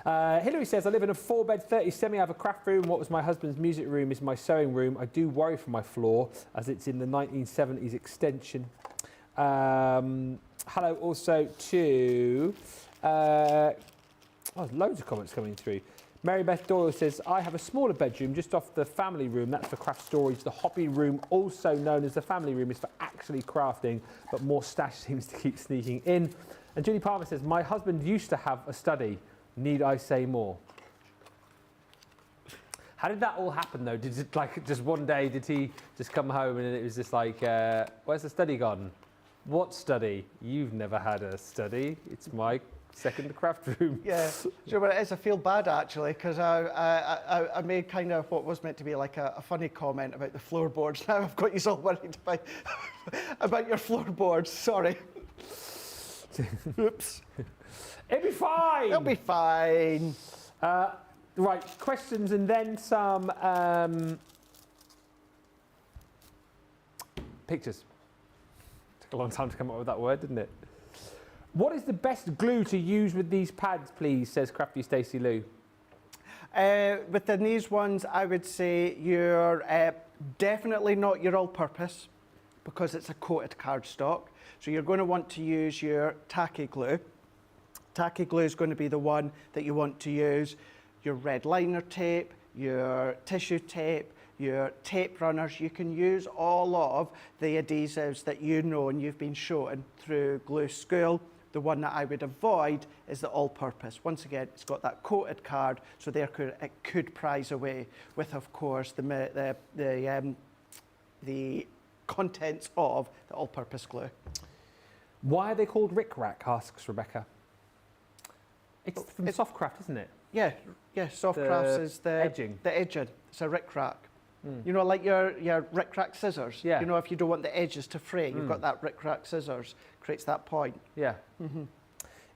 Hilary says, I live in a 4-bed 30 semi. I have a craft room. What was my husband's music room is my sewing room. I do worry for my floor as it's in the 1970s extension. Hello also to... loads of comments coming through. Mary Beth Doyle says, I have a smaller bedroom just off the family room. That's for craft storage. The hobby room, also known as the family room, is for actually crafting, but more stash seems to keep sneaking in. And Julie Palmer says, my husband used to have a study. Need I say more? How did that all happen, though? Did it, like, just one day, did he just come home and it was just like, where's the study gone? What study? You've never had a study. It's my second craft room. Yeah, do you know what it is? I feel bad actually because I made kind of what was meant to be like a funny comment about the floorboards. Now I've got you all worried about your floorboards. Sorry. Oops. It'll be fine. It'll be fine. Right, questions and then some pictures. Took a long time to come up with that word, didn't it? What is the best glue to use with these pads, please, says Crafty Stacey Lou. Within these ones, I would say you're definitely not your all-purpose because it's a coated cardstock. So you're going to want to use your tacky glue. Tacky glue is going to be the one that you want to use. Your red liner tape, your tissue tape, your tape runners. You can use all of the adhesives that you know and you've been shown through glue school. The one that I would avoid is the all-purpose. Once again, it's got that coated card, so it could prise away with, of course, the contents of the all-purpose glue. Why are they called Ric Rac, asks Rebecca. It's from Softcraft, isn't it? Yeah, Softcrafts is the edging. The edging. It's a Ric Rac. You know, like your Ric Rac scissors. Yeah. You know, if you don't want the edges to fray, you've got that Ric Rac scissors. Creates that point. Yeah.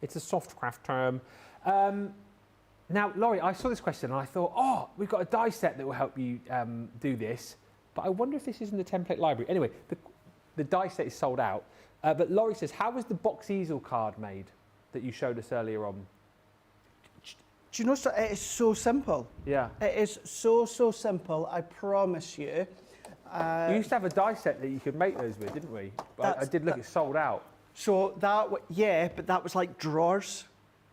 It's a Softcraft term. Now, Laurie, I saw this question and I thought, oh, we've got a die set that will help you do this. But I wonder if this is in the template library. Anyway, the die set is sold out. But Laurie says, how was the box easel card made that you showed us earlier on? Do you know, it is so simple. Yeah. It is so simple, I promise you. We used to have a die set that you could make those with, didn't we? I did look, it's sold out. So yeah, but that was like drawers.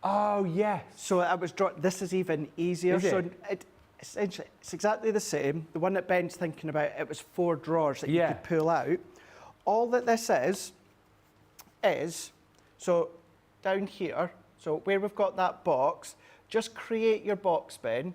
Oh, yes. So it was this is even easier. Is so it? Essentially, it's exactly the same. The one that Ben's thinking about, it was 4 drawers that you could pull out. All that this is, so down here, so where we've got that box, just create your box, Ben,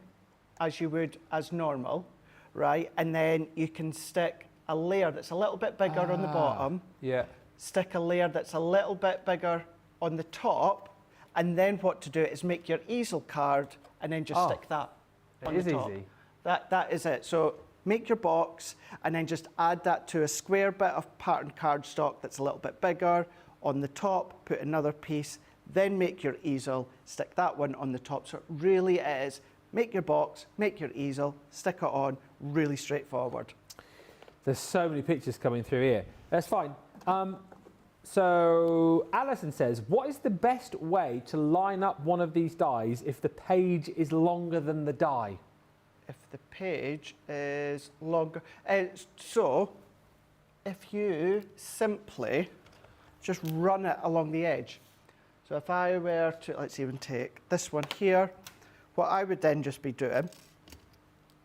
as you would as normal, right? And then you can stick a layer that's a little bit bigger on the bottom. Yeah. Stick a layer that's a little bit bigger on the top. And then what to do is make your easel card and then just stick that on the top. It is easy. That is it. So make your box and then just add that to a square bit of pattern cardstock that's a little bit bigger. On the top, put another piece. Then make your easel, stick that one on the top. So it really is, make your box, make your easel, stick it on, really straightforward. There's so many pictures coming through here. That's fine. So Alison says, what is the best way to line up one of these dies if the page is longer than the die? If the page is longer, so if you simply just run it along the edge. So if I were to, let's even take this one here, what I would then just be doing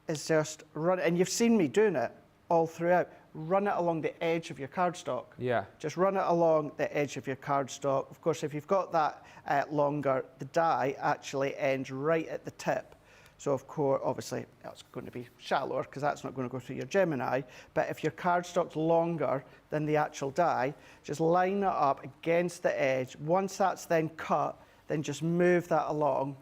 is just run it, and you've seen me doing it all throughout, run it along the edge of your cardstock. Yeah. Just run it along the edge of your cardstock. Of course, if you've got that longer, the die actually ends right at the tip. So of course, obviously, that's going to be shallower because that's not going to go through your Gemini. But if your cardstock's longer than the actual die, just line it up against the edge. Once that's then cut, then just move that along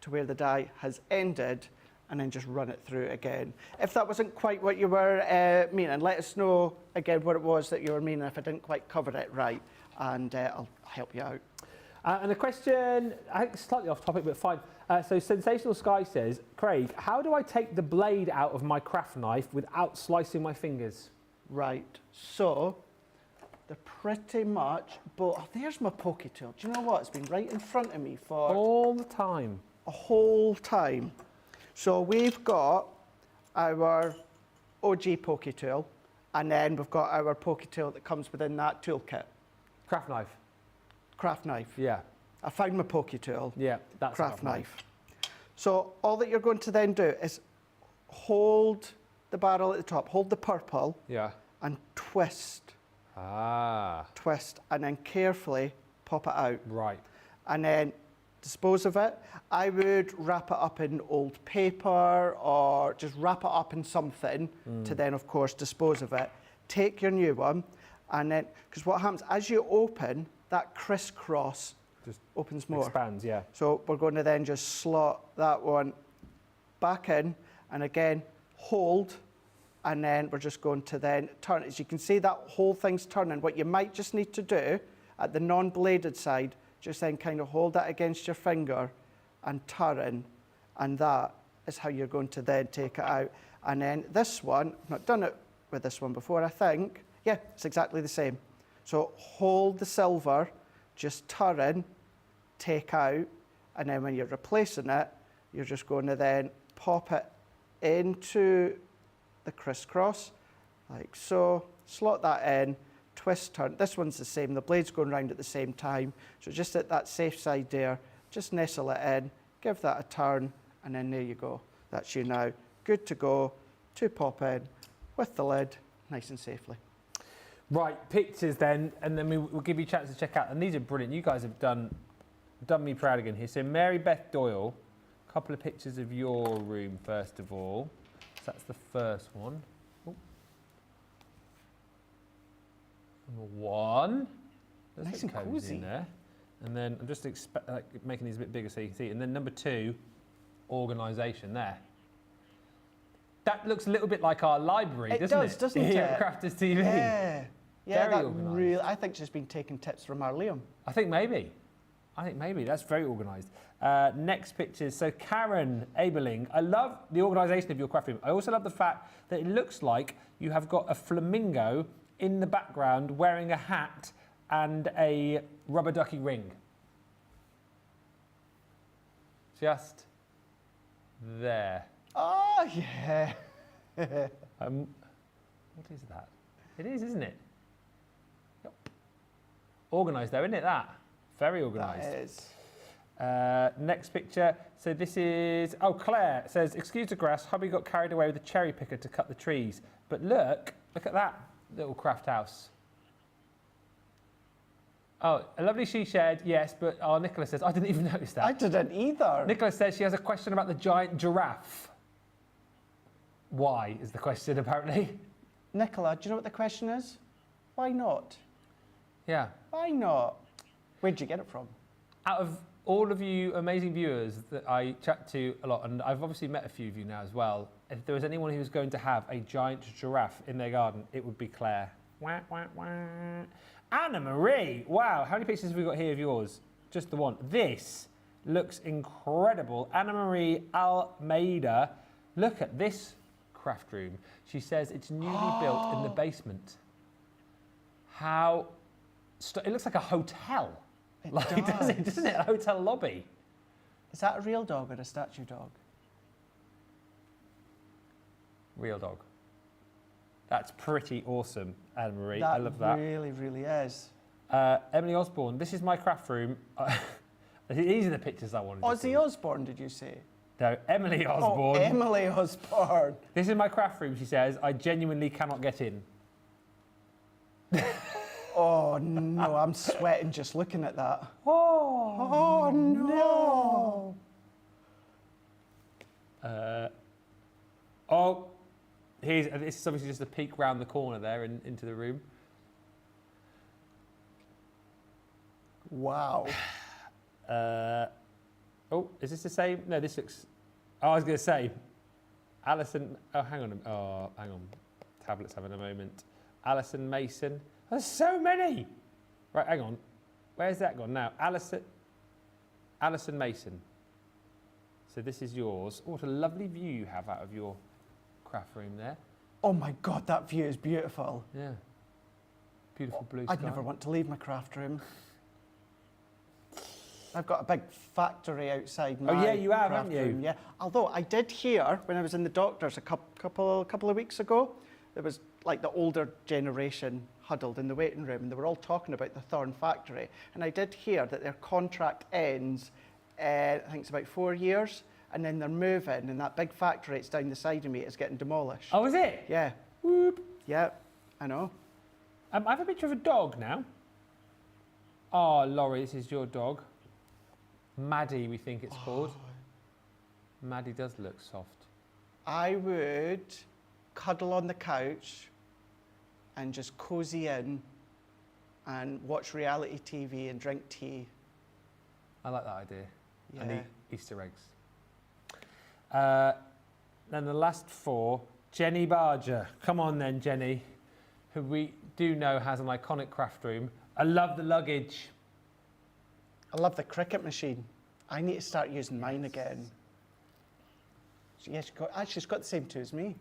to where the die has ended and then just run it through again. If that wasn't quite what you were meaning, let us know again what it was that you were meaning if I didn't quite cover it right, and I'll help you out. And a question, I think slightly off topic, but fine. So Sensational Sky says, Craig, how do I take the blade out of my craft knife without slicing my fingers? Right, so They're pretty much, but oh, there's my pokey tool. Do you know what? It's been right in front of me for All the time. a whole time. So we've got our OG pokey tool, and then we've got our pokey tool that comes within that toolkit. Craft knife. Craft knife. Yeah. I found my pokey tool. Yeah, that's a Craft knife. So all that you're going to then do is hold the barrel at the top, hold the purple, Yeah. and twist, and then carefully pop it out. Right. And then dispose of it. I would wrap it up in old paper or just wrap it up in something to then, of course, dispose of it. Take your new one, and then, because what happens, as you open, that crisscross Just opens more. expands, yeah. So we're going to then just slot that one back in, and again, hold, and then we're just going to then turn. As you can see, that whole thing's turning. What you might just need to do at the non-bladed side, just then kind of hold that against your finger and turn, and that is how you're going to then take it out. And then this one, I've not done it with this one before, I think. Yeah, it's exactly the same. So hold the silver, just turn, take out, and then when you're replacing it, you're just going to then pop it into the crisscross, like so, slot that in, twist, turn. This one's the same, the blade's going round at the same time, so just at that safe side there, just nestle it in, give that a turn, and then there you go. That's you now good to go to pop in with the lid, nice and safely. Right, pictures then, and then we'll give you a chance to check out. And these are brilliant. You guys have done me proud again here. So Mary Beth Doyle, a couple of pictures of your room first of all. So that's the first one. Oh. Number one. There's Nice some and codes cosy. in there. And then I'm just making these a bit bigger so you can see. And then number two, organisation there. That looks a little bit like our library, doesn't it? Doesn't Here it? at Crafters TV. Yeah, Very that organised. really, I think she's been taking tips from our Liam. I think maybe. That's very organised. Next pictures. So Karen Aberling, I love the organisation of your craft room. I also love the fact that it looks like you have got a flamingo in the background wearing a hat and a rubber ducky ring. Just there. Oh, yeah. What is that? It is, isn't it? Yep. Organised though, isn't it, that? Very organised. That is. Next picture. So this is, Claire says, excuse the grass, hubby got carried away with a cherry picker to cut the trees. But look at that little craft house. Oh, a lovely she shed, yes, but Nicola says, I didn't even notice that. I didn't either. Nicola says she has a question about the giant giraffe. Why is the question, apparently? Nicola, do you know what the question is? Why not? Yeah. Why not? Where'd you get it from? Out of all of you amazing viewers that I chat to a lot, and I've obviously met a few of you now as well, if there was anyone who was going to have a giant giraffe in their garden, it would be Claire. Wah, wah, wah. Anna Marie, wow, how many pictures have we got here of yours? Just the one. This looks incredible. Anna Marie Almeida, look at this craft room. She says it's newly built in the basement. It looks like a hotel. It Doesn't it? A hotel lobby. Is that a real dog or a statue dog? Real dog. That's pretty awesome, Anna Marie. I love that. That really, really is. Emily Osborne, this is my craft room. These are the pictures I wanted to see. Ozzy Osbourne, did you say? No, Emily Osborne. Oh, Emily Osborne. This is my craft room, she says. I genuinely cannot get in. Oh, no, I'm sweating just looking at that. Oh, no. This is obviously just a peek round the corner there into the room. Wow. Is this the same? No, this looks... I was going to say, Alison... Oh, hang on. Tablet's having a moment. Alison Mason. There's so many! Right, hang on. Where's that gone now? Alison Mason. So this is yours. Oh, what a lovely view you have out of your craft room there. Oh my God, that view is beautiful. Yeah. Beautiful blue sky. I'd never want to leave my craft room. I've got a big factory outside my yeah, you have, craft haven't you? room, yeah. Although I did hear when I was in the doctor's a couple of weeks ago, there was like the older generation huddled in the waiting room, and they were all talking about the Thorn factory. And I did hear that their contract ends, I think it's about 4 years, and then they're moving, and that big factory that's down the side of me is getting demolished. Oh, is it? Yeah. Whoop. Yeah, I know. I have a picture of a dog now. Oh, Laurie, this is your dog. Maddie, we think it's called. Maddie does look soft. I would cuddle on the couch and just cozy in and watch reality TV and drink tea. I like that idea. Yeah. And eat Easter eggs. Then the last 4, Jenny Barger. Come on then, Jenny, who we do know has an iconic craft room. I love the luggage. I love the cricket machine. I need to start using mine again. Yeah, she's got the same two as me.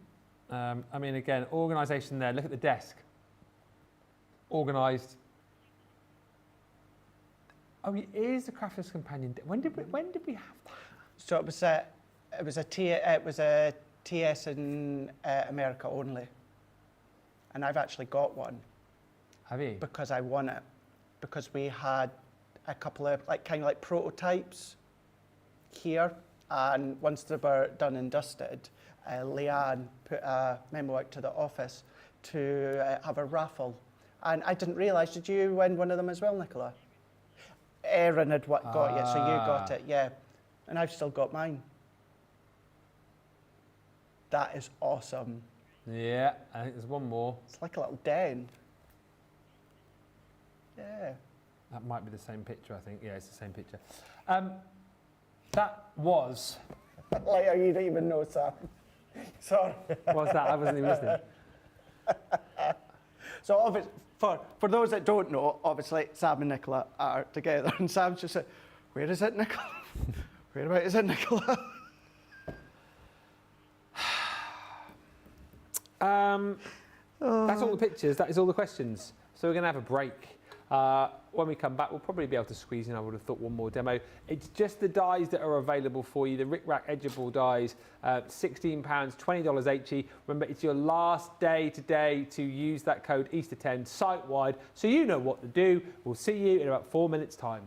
I mean, again, organisation there. Look at the desk. Organised. Oh, it is the Crafter's Companion. When did we have that? So it was a TS in America only, and I've actually got one. Have you? Because I won it, because we had a couple of kind of prototypes here, and once they were done and dusted, Leanne put a memo out to the office to have a raffle, and I didn't realise. Did you win one of them as well, Nicola? Erin had got it, so you got it, yeah, and I've still got mine. That is awesome. Yeah, I think there's one more. It's like a little den. Yeah. That might be the same picture, I think. Yeah, it's the same picture. That was... Like how you don't even know, Sam. Sorry. What's that? I wasn't even listening. So obviously, for those that don't know, obviously Sam and Nicola are together, and Sam's just said, "Where is it, Nicola? Whereabouts is it, Nicola?" That's all the pictures. That is all the questions. So we're going to have a break. When we come back, we'll probably be able to squeeze in, I would have thought, one more demo. It's just the dies that are available for you. The Ric Rac Edgeable dies, £16, $20 each. Remember, it's your last day today to use that code Easter10 site-wide, so you know what to do. We'll see you in about 4 minutes' time.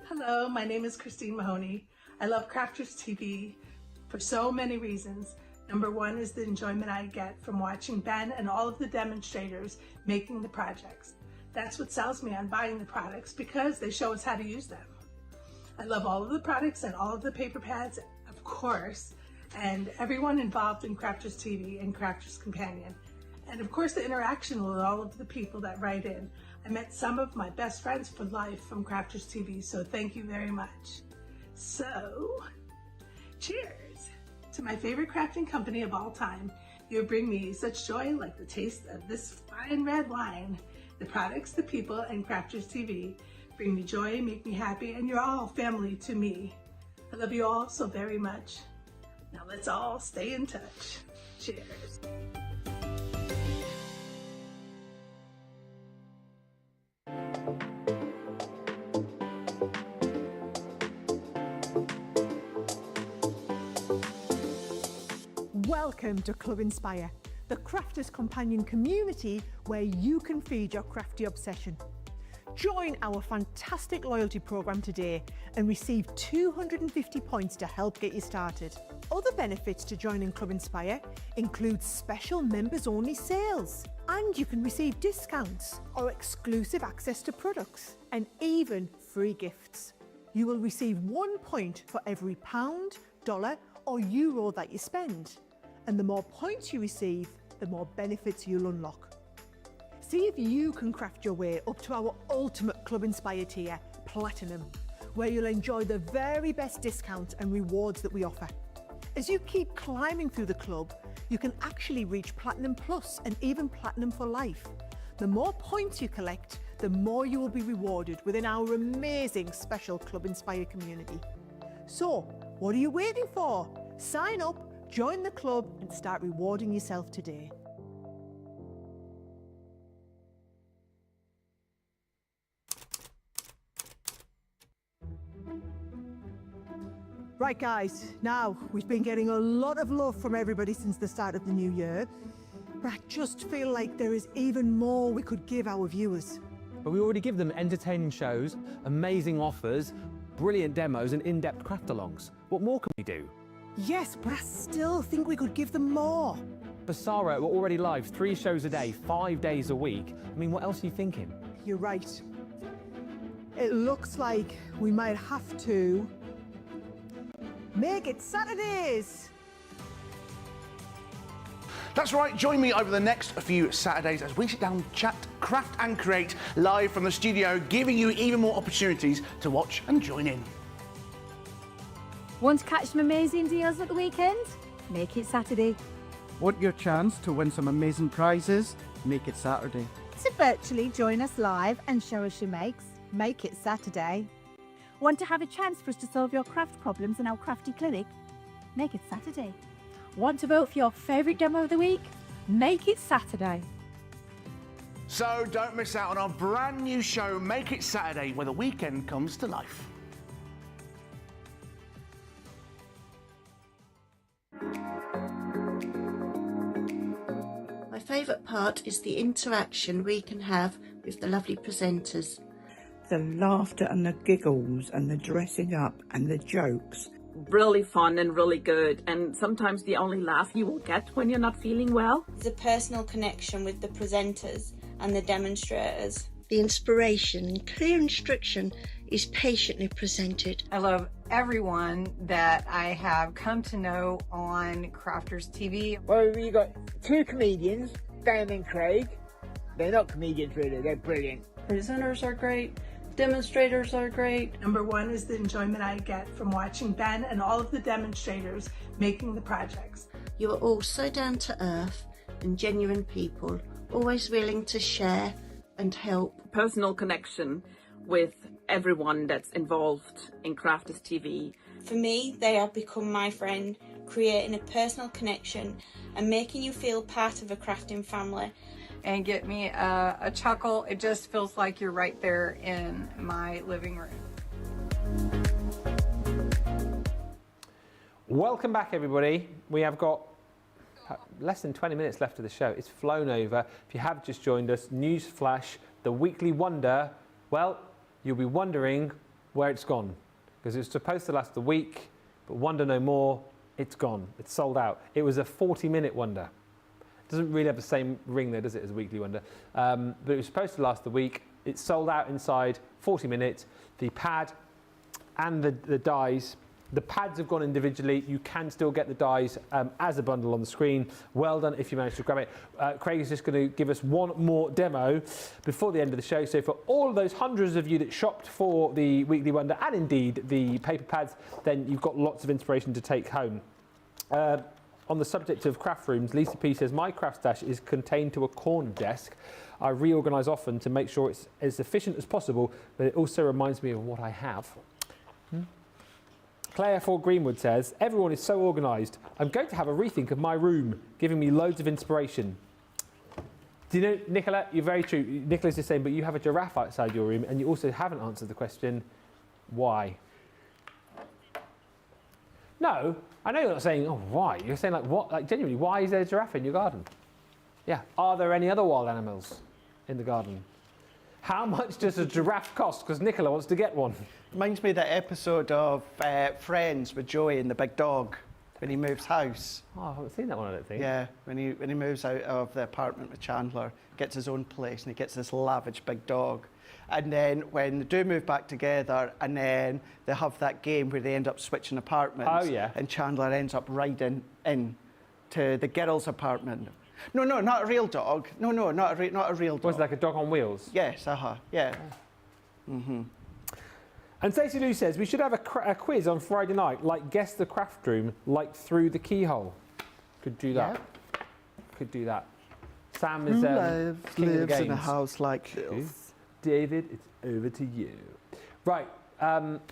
Hello, my name is Christine Mahoney. I love Crafters TV for so many reasons. Number one is the enjoyment I get from watching Ben and all of the demonstrators making the projects. That's what sells me on buying the products, because they show us how to use them. I love all of the products and all of the paper pads, of course, and everyone involved in Crafters TV and Crafters Companion. And of course the interaction with all of the people that write in. I met some of my best friends for life from Crafters TV, so thank you very much. So, cheers to my favorite crafting company of all time. You bring me such joy, like the taste of this fine red wine. The products, the people, and Crafters TV bring me joy, make me happy, and you're all family to me. I love you all so very much. Now let's all stay in touch. Cheers. Welcome to Club Inspire, the Crafters Companion community where you can feed your crafty obsession. Join our fantastic loyalty program today and receive 250 points to help get you started. Other benefits to joining Club Inspire include special members-only sales, and you can receive discounts or exclusive access to products, and even free gifts. You will receive 1 point for every £1, dollar, or euro that you spend. And the more points you receive, the more benefits you'll unlock. See if you can craft your way up to our ultimate Club Inspire tier, Platinum, where you'll enjoy the very best discounts and rewards that we offer. As you keep climbing through the club, you can actually reach Platinum Plus and even Platinum for life. The more points you collect, the more you will be rewarded within our amazing special Club Inspire community. So, what are you waiting for? Sign up, Join the club and start rewarding yourself today. Right guys, now we've been getting a lot of love from everybody since the start of the new year, but I just feel like there is even more we could give our viewers. But we already give them entertaining shows, amazing offers, brilliant demos and in-depth craft-alongs. What more can we do? Yes, but I still think we could give them more. For Sarah, we're already live 3 shows a day, 5 days a week. I mean, what else are you thinking? You're right. It looks like we might have to make it Saturdays. That's right, join me over the next few Saturdays as we sit down, chat, craft and create live from the studio, giving you even more opportunities to watch and join in. Want to catch some amazing deals at the weekend? Make it Saturday. Want your chance to win some amazing prizes? Make it Saturday. To virtually join us live and show us your makes? Make it Saturday. Want to have a chance for us to solve your craft problems in our crafty clinic? Make it Saturday. Want to vote for your favourite demo of the week? Make it Saturday. So don't miss out on our brand new show, Make It Saturday, where the weekend comes to life. My favourite part is the interaction we can have with the lovely presenters. The laughter and the giggles and the dressing up and the jokes. Really fun and really good, and sometimes the only laugh you will get when you're not feeling well. The personal connection with the presenters and the demonstrators. The inspiration and clear instruction is patiently presented. I love everyone that I have come to know on Crafters TV. Well, we got 2 comedians, Dan and Craig. They're not comedians really, they're brilliant. Presenters are great. Demonstrators are great. Number 1 is the enjoyment I get from watching Ben and all of the demonstrators making the projects. You are all so down to earth and genuine people, always willing to share and help. Personal connection with everyone that's involved in Crafters TV. For me, they have become my friend, creating a personal connection and making you feel part of a crafting family. And get me a chuckle. It just feels like you're right there in my living room. Welcome back, everybody. We have got less than 20 minutes left of the show. It's flown over. If you have just joined us, news flash, the weekly wonder, well, you'll be wondering where it's gone. Because it was supposed to last a week, but wonder no more, it's gone. It's sold out. It was a 40-minute wonder. Doesn't really have the same ring there, does it, as a weekly wonder? But it was supposed to last a week. It's sold out inside 40 minutes. The pad and the dies. The pads have gone individually. You can still get the dies as a bundle on the screen. Well done if you managed to grab it. Craig is just going to give us one more demo before the end of the show. So for all of those hundreds of you that shopped for the weekly wonder and indeed the paper pads, then you've got lots of inspiration to take home. On the subject of craft rooms, Lisa P says, my craft stash is contained to a corner desk. I reorganise often to make sure it's as efficient as possible, but it also reminds me of what I have. Claire Ford Greenwood says, everyone is so organised. I'm going to have a rethink of my room, giving me loads of inspiration. Do you know, Nicola, you're very true. Nicola's just saying, but you have a giraffe outside your room, and you also haven't answered the question, why? No, I know you're not saying, oh, why? You're saying, like, what? Like, genuinely, why is there a giraffe in your garden? Yeah. Are there any other wild animals in the garden? How much does a giraffe cost? Because Nicola wants to get one. Reminds me of that episode of Friends with Joey and the big dog when he moves house. Oh, I haven't seen that one, I don't think. Yeah, when he moves out of the apartment with Chandler, gets his own place, and he gets this lavish big dog. And then when they do move back together, and then they have that game where they end up switching apartments. Oh, yeah. And Chandler ends up riding in to the girl's apartment. No, not a real dog. No, not a real dog. Was it like a dog on wheels? Yes, yeah. Mm-hmm. And Stacey Lou says, we should have a quiz on Friday night, like Guess the Craft Room, like Through the Keyhole. Could do that. Yep. Could do that. Sam is lives in a house like this. David, it's over to you. Right,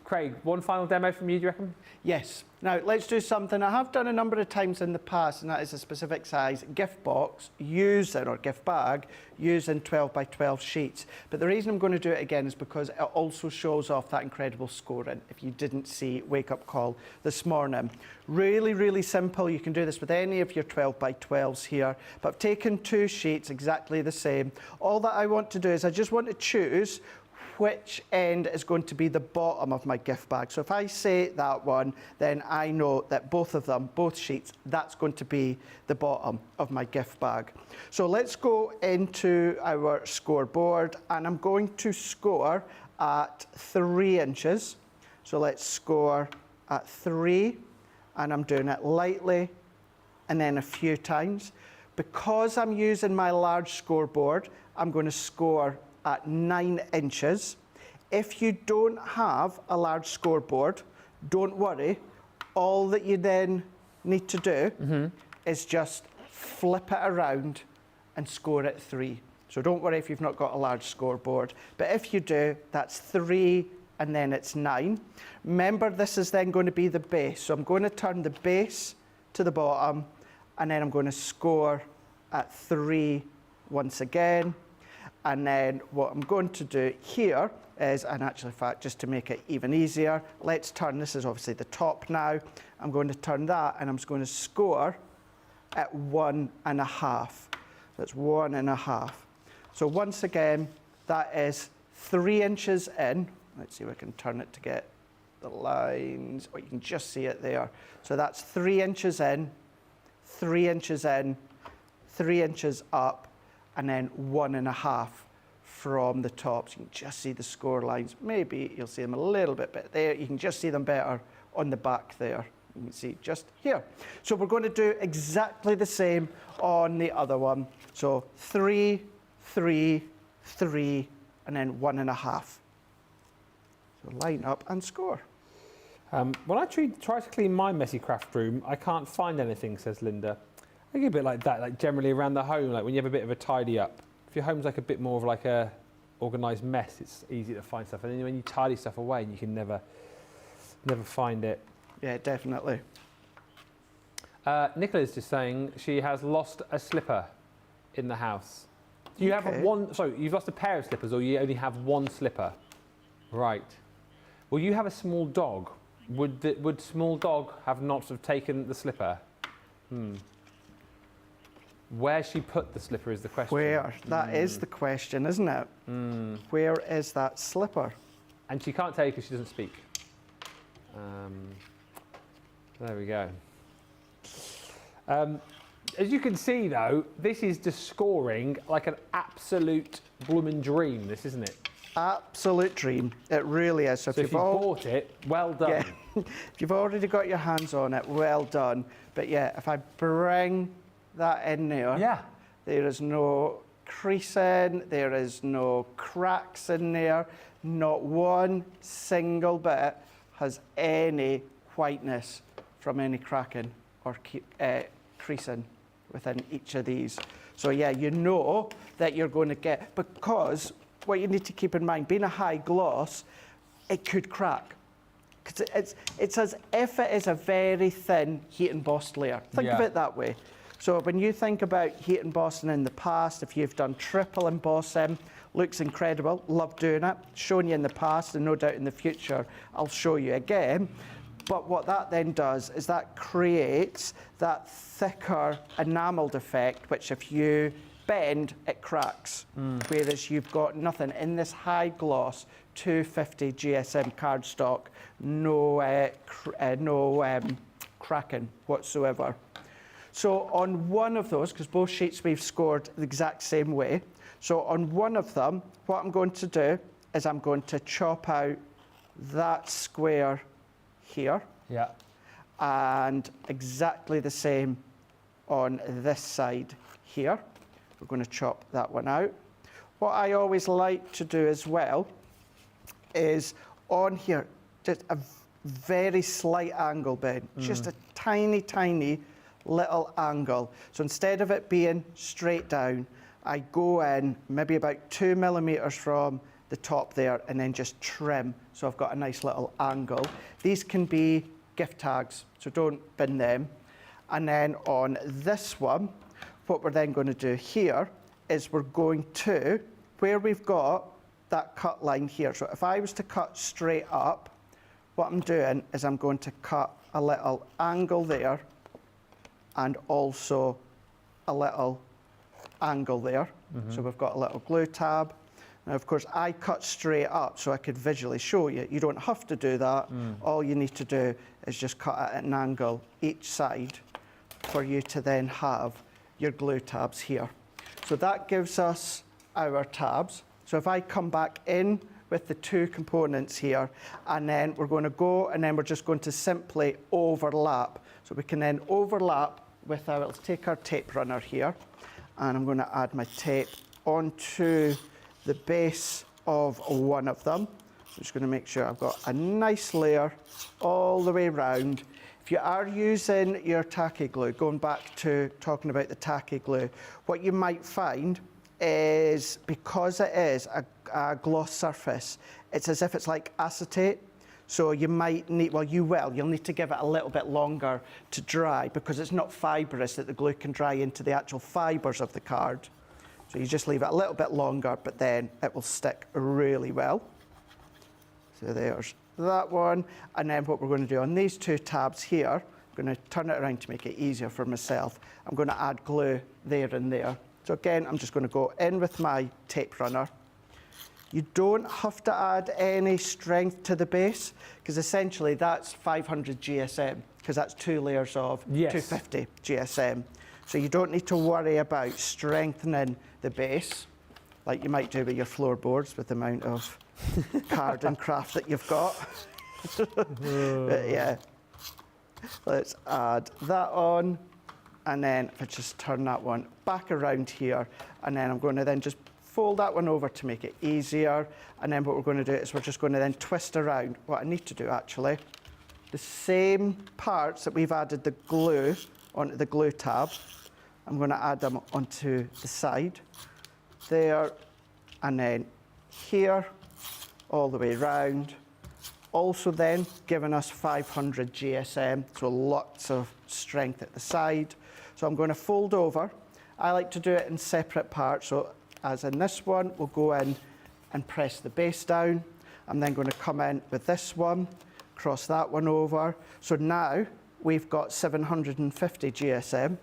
Craig, one final demo from you, do you reckon? Yes. Now, let's do something I have done a number of times in the past, and that is a specific size gift box using, or gift bag, using 12 by 12 sheets. But the reason I'm going to do it again is because it also shows off that incredible scoring, if you didn't see Wake Up Call this morning. Really, really simple. You can do this with any of your 12 by 12s here. But I've taken 2 sheets, exactly the same. All that I want to do is I just want to choose which end is going to be the bottom of my gift bag. So if I say that one, then I know that both of them, both sheets, that's going to be the bottom of my gift bag. So let's go into our scoreboard, and I'm going to score at 3 inches. So let's score at 3, and I'm doing it lightly and then a few times. Because I'm using my large scoreboard, I'm going to score at 9 inches. If you don't have a large scoreboard, don't worry. All that you then need to do is just flip it around and score at 3. So don't worry if you've not got a large scoreboard. But if you do, that's 3 and then it's 9. Remember, this is then going to be the base. So I'm going to turn the base to the bottom, and then I'm going to score at 3 once again. And then what I'm going to do here is, and actually, in fact, just to make it even easier, let's turn, this is obviously the top now, I'm going to turn that, and I'm just going to score at 1.5. That's 1.5. So once again, that is 3 inches in. Let's see if I can turn it to get the lines. Oh, you can just see it there. So that's 3 inches in, 3 inches in, 3 inches up, and then 1.5 from the top. So you can just see the score lines. Maybe you'll see them a little bit there. You can just see them better on the back there. You can see just here. So we're going to do exactly the same on the other one. So 3, 3, 3, and then 1.5. So line up and score. When I try to clean my messy craft room, I can't find anything, says Linda. I get a bit like that, like generally around the home, like when you have a bit of a tidy up. If your home's like a bit more of like a organised mess, it's easy to find stuff. And then when you tidy stuff away, you can never find it. Yeah, definitely. Nicola's just saying she has lost a slipper in the house. Do you have one? Sorry, you've lost a pair of slippers, or you only have one slipper? Right. Well, you have a small dog. Would small dog have not have taken the slipper? Where she put the slipper is the question. Where? That is the question, isn't it? Where is that slipper? And she can't tell you because she doesn't speak. There we go. As you can see, though, this is just scoring like an absolute blooming dream, this, isn't it? Absolute dream. It really is. So if you've bought it, well done. Yeah. If you've already got your hands on it, well done. But yeah, if I bring that in there, there is no creasing, there is no cracks in there, not one single bit has any whiteness from any cracking or creasing within each of these. So yeah, you know that you're going to get, because what you need to keep in mind, being a high gloss, it could crack. Because it's as if it is a very thin heat embossed layer. Think of it that way. So when you think about heat embossing in the past, if you've done triple embossing, looks incredible, love doing it, shown you in the past, and no doubt in the future I'll show you again. But what that then does is that creates that thicker enameled effect, which if you bend, it cracks. Whereas you've got nothing in this high gloss 250 GSM cardstock, no cracking whatsoever. So on one of those, because both sheets we've scored the exact same way, so on one of them, what I'm going to do is I'm going to chop out that square here. Yeah. And exactly the same on this side here. We're going to chop that one out. What I always like to do as well is on here, just a very slight angle, Ben, just a tiny, tiny little angle. So instead of it being straight down, I go in maybe about 2 millimeters from the top there and then just trim. So I've got a nice little angle. These can be gift tags, so don't bin them. And then on this one, what we're then going to do here is we're going to, where we've got that cut line here. So if I was to cut straight up, what I'm doing is I'm going to cut a little angle there and also a little angle there. So we've got a little glue tab. Now, of course, I cut straight up so I could visually show you. You don't have to do that. All you need to do is just cut at an angle each side for you to then have your glue tabs here. So that gives us our tabs. So if I come back in with the two components here, and then we're going to go, and then we're just going to simply overlap. So we can then overlap with our, let's take our tape runner here, and I'm going to add my tape onto the base of one of them. I'm just going to make sure I've got a nice layer all the way around. If you are using your tacky glue, going back to talking about the tacky glue, what you might find is, because it is a gloss surface, it's as if it's like acetate. So you might need, well, you'll need to give it a little bit longer to dry because it's not fibrous that the glue can dry into the actual fibres of the card. So you just leave it a little bit longer, but then it will stick really well. So there's that one. And then what we're going to do on these two tabs here, I'm going to turn it around to make it easier for myself. I'm going to add glue there and there. So again, I'm just going to go in with my tape runner. You don't have to add any strength to the base, because essentially that's 500 GSM, because that's 2 layers of 250 GSM. So you don't need to worry about strengthening the base, like you might do with your floorboards with the amount of card and craft that you've got. But yeah, let's add that on. And then if I just turn that one back around here, and then I'm going to then just fold that one over to make it easier. And then what we're going to do is we're just going to then twist around. What I need to do actually, the same parts that we've added the glue onto the glue tab, I'm going to add them onto the side there, and then here, all the way around. Also then giving us 500 GSM, so lots of strength at the side. So I'm going to fold over. I like to do it in separate parts. So as in this one, we'll go in and press the base down. I'm then going to come in with this one, cross that one over. So now we've got 750 GSM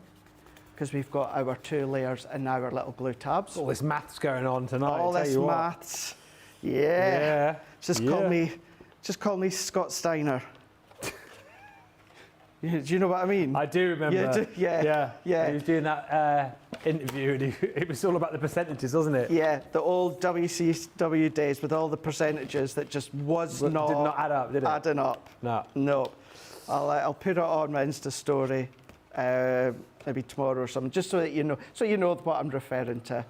because we've got our 2 layers and now our little glue tabs. All this maths going on tonight. All this maths. Yeah. Just call me Scott Steiner. Do you know what I mean? I do remember. Yeah. He was doing that interview, and it was all about the percentages, wasn't it? Yeah, the old WCW days with all the percentages that just did not add up, did it? Adding up. No. I'll put it on my Insta story maybe tomorrow or something, just so that you know what I'm referring to.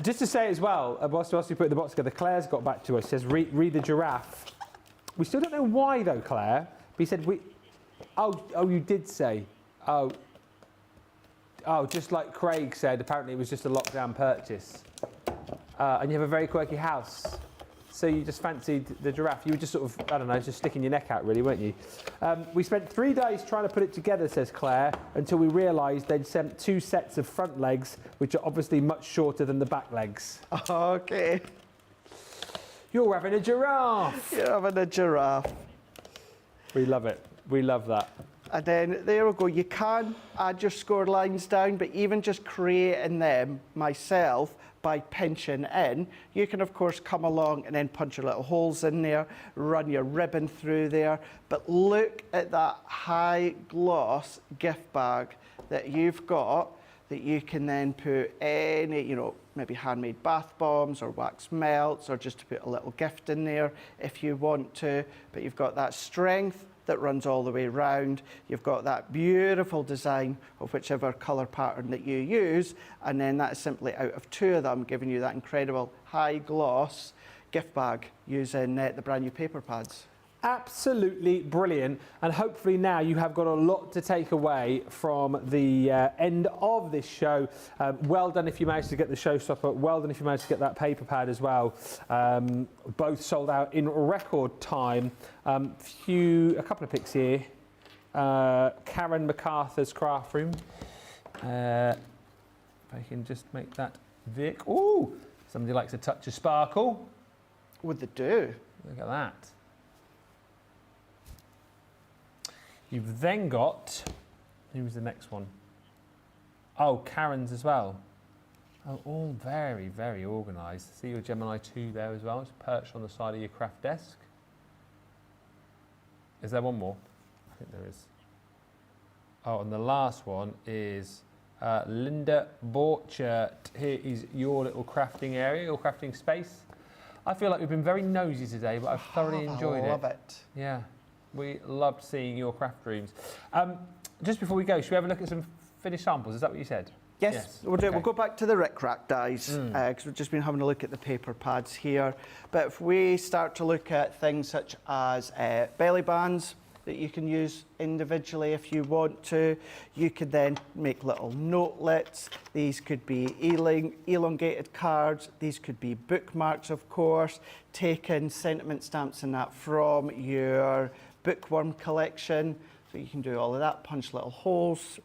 Just to say as well, whilst we put the box together, Claire's got back to us. Says read the giraffe. We still don't know why though, Claire. But he said Oh, you did say. Oh, just like Craig said, apparently it was just a lockdown purchase. And you have a very quirky house. So you just fancied the giraffe. You were just sort of, I don't know, just sticking your neck out really, weren't you? We spent 3 days trying to put it together, says Claire, until we realised they'd sent 2 sets of front legs, which are obviously much shorter than the back legs. Okay. You're having a giraffe. You're having a giraffe. We love it. We love that. And then there we go. You can add your score lines down, but even just creating them myself by pinching in, you can of course come along and then punch your little holes in there, run your ribbon through there. But look at that high gloss gift bag that you've got, that you can then put any, maybe handmade bath bombs or wax melts, or just to put a little gift in there if you want to. But you've got that strength that runs all the way around. You've got that beautiful design of whichever colour pattern that you use, and then that is simply out of 2 of them, giving you that incredible high gloss gift bag using the brand new paper pads. Absolutely brilliant, and hopefully now you have got a lot to take away from the end of this show. Well done if you managed to get the showstopper, well done if you managed to get that paper pad as well. Both sold out in record time. A couple of pics here. Karen MacArthur's craft room. If I can just make that Vic. Ooh, somebody likes a touch of sparkle. Would they do? Look at that. You've then got, who's the next one? Oh, Karen's as well. Oh, all very, very organised. See your Gemini 2 there as well. It's perched on the side of your craft desk. Is there one more? I think there is. Oh, and the last one is Linda Borchert. Here is your little crafting area, your crafting space. I feel like we've been very nosy today, but I've thoroughly enjoyed it. I love it. Yeah. We loved seeing your craft rooms. Just before we go, should we have a look at some finished samples? Is that what you said? Yes. We'll do. Okay. We'll go back to the Ric Rac Dies because we've just been having a look at the paper pads here. But if we start to look at things such as belly bands that you can use individually if you want to, you could then make little notelets. These could be elongated cards. These could be bookmarks, of course. Taking sentiment stamps and that from your bookworm collection. So you can do all of that, punch little holes,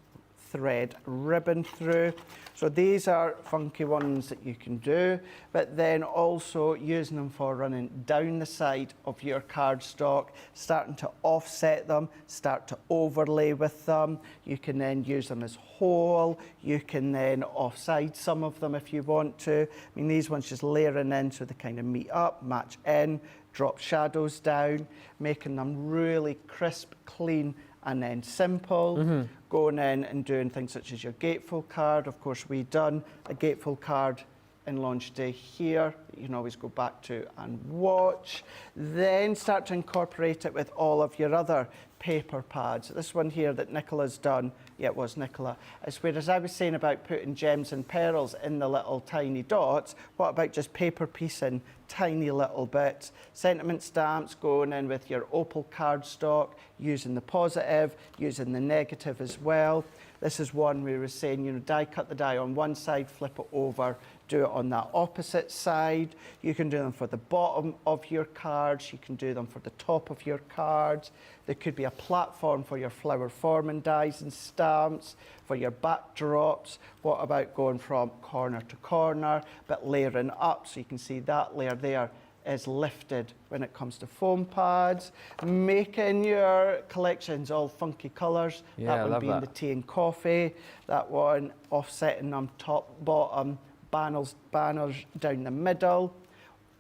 thread ribbon through. So these are funky ones that you can do, but then also using them for running down the side of your cardstock, starting to offset them, start to overlay with them. You can then use them as whole. You can then offside some of them if you want to. I mean, these ones just layering in so they kind of meet up, match in, drop shadows down, making them really crisp, clean, and then simple. Going in and doing things such as your gatefold card. Of course, we've done a gatefold card in launch day here. You can always go back to and watch. Then start to incorporate it with all of your other paper pads. This one here that Nicola's done, yeah, it was Nicola, is whereas I was saying about putting gems and pearls in the little tiny dots, what about just paper piecing tiny little bits? Sentiment stamps going in with your opal cardstock, using the positive, using the negative as well. This is one we were saying, you know, die cut the die on one side, flip it over, do it on that opposite side. You can do them for the bottom of your cards. You can do them for the top of your cards. There could be a platform for your flower forming dies and stamps, for your backdrops. What about going from corner to corner, but layering up? So you can see that layer there is lifted when it comes to foam pads. Making your collections all funky colours. Yeah, that one being the tea and coffee. That one offsetting them top, bottom, banners down the middle.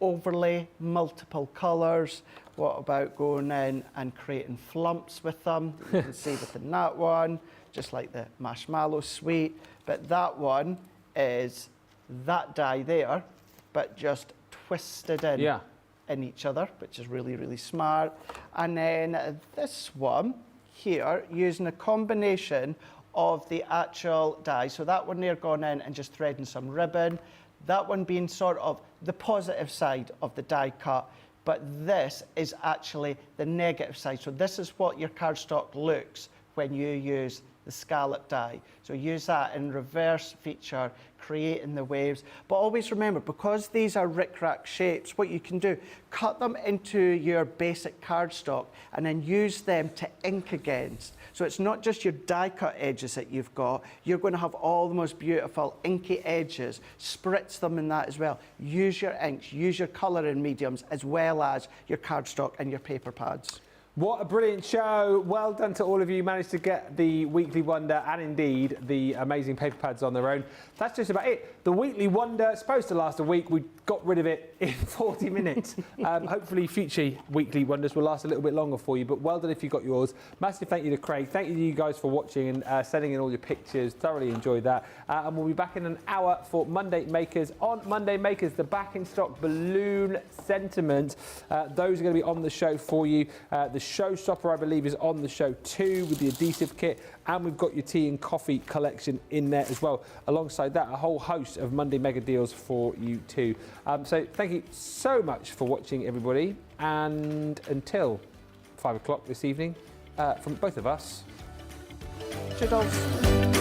Overlay, multiple colours. What about going in and creating flumps with them? You can see within that one, just like the marshmallow suite. But that one is that die there, but just twisted in in each other, which is really, really smart. And then this one here, using a combination of the actual die. So that one there gone in and just threading some ribbon. That one being sort of the positive side of the die cut, but this is actually the negative side. So this is what your cardstock looks when you use the scallop die. So use that in reverse feature, creating the waves. But always remember, because these are Ric Rac shapes, what you can do, cut them into your basic cardstock and then use them to ink against. So it's not just your die cut edges that you've got, you're going to have all the most beautiful inky edges, spritz them in that as well. Use your inks, use your colouring mediums, as well as your cardstock and your paper pads. What a brilliant show. Well done to all of you. Managed to get the Weekly Wonder and indeed the amazing paper pads on their own. That's just about it. The Weekly Wonder, supposed to last a week. We got rid of it in 40 minutes. Hopefully future Weekly Wonders will last a little bit longer for you, but well done if you got yours. Massive thank you to Craig. Thank you to you guys for watching and sending in all your pictures. Thoroughly enjoyed that. And we'll be back in an hour for Monday Makers. On Monday Makers, the back in stock balloon sentiment. Those are going to be on the show for you. The showstopper, I believe, is on the show too with the adhesive kit, and we've got your tea and coffee collection in there as well. Alongside that, a whole host of Monday mega deals for you too. So thank you so much for watching, everybody, and until 5 o'clock this evening. From both of us. Toodles.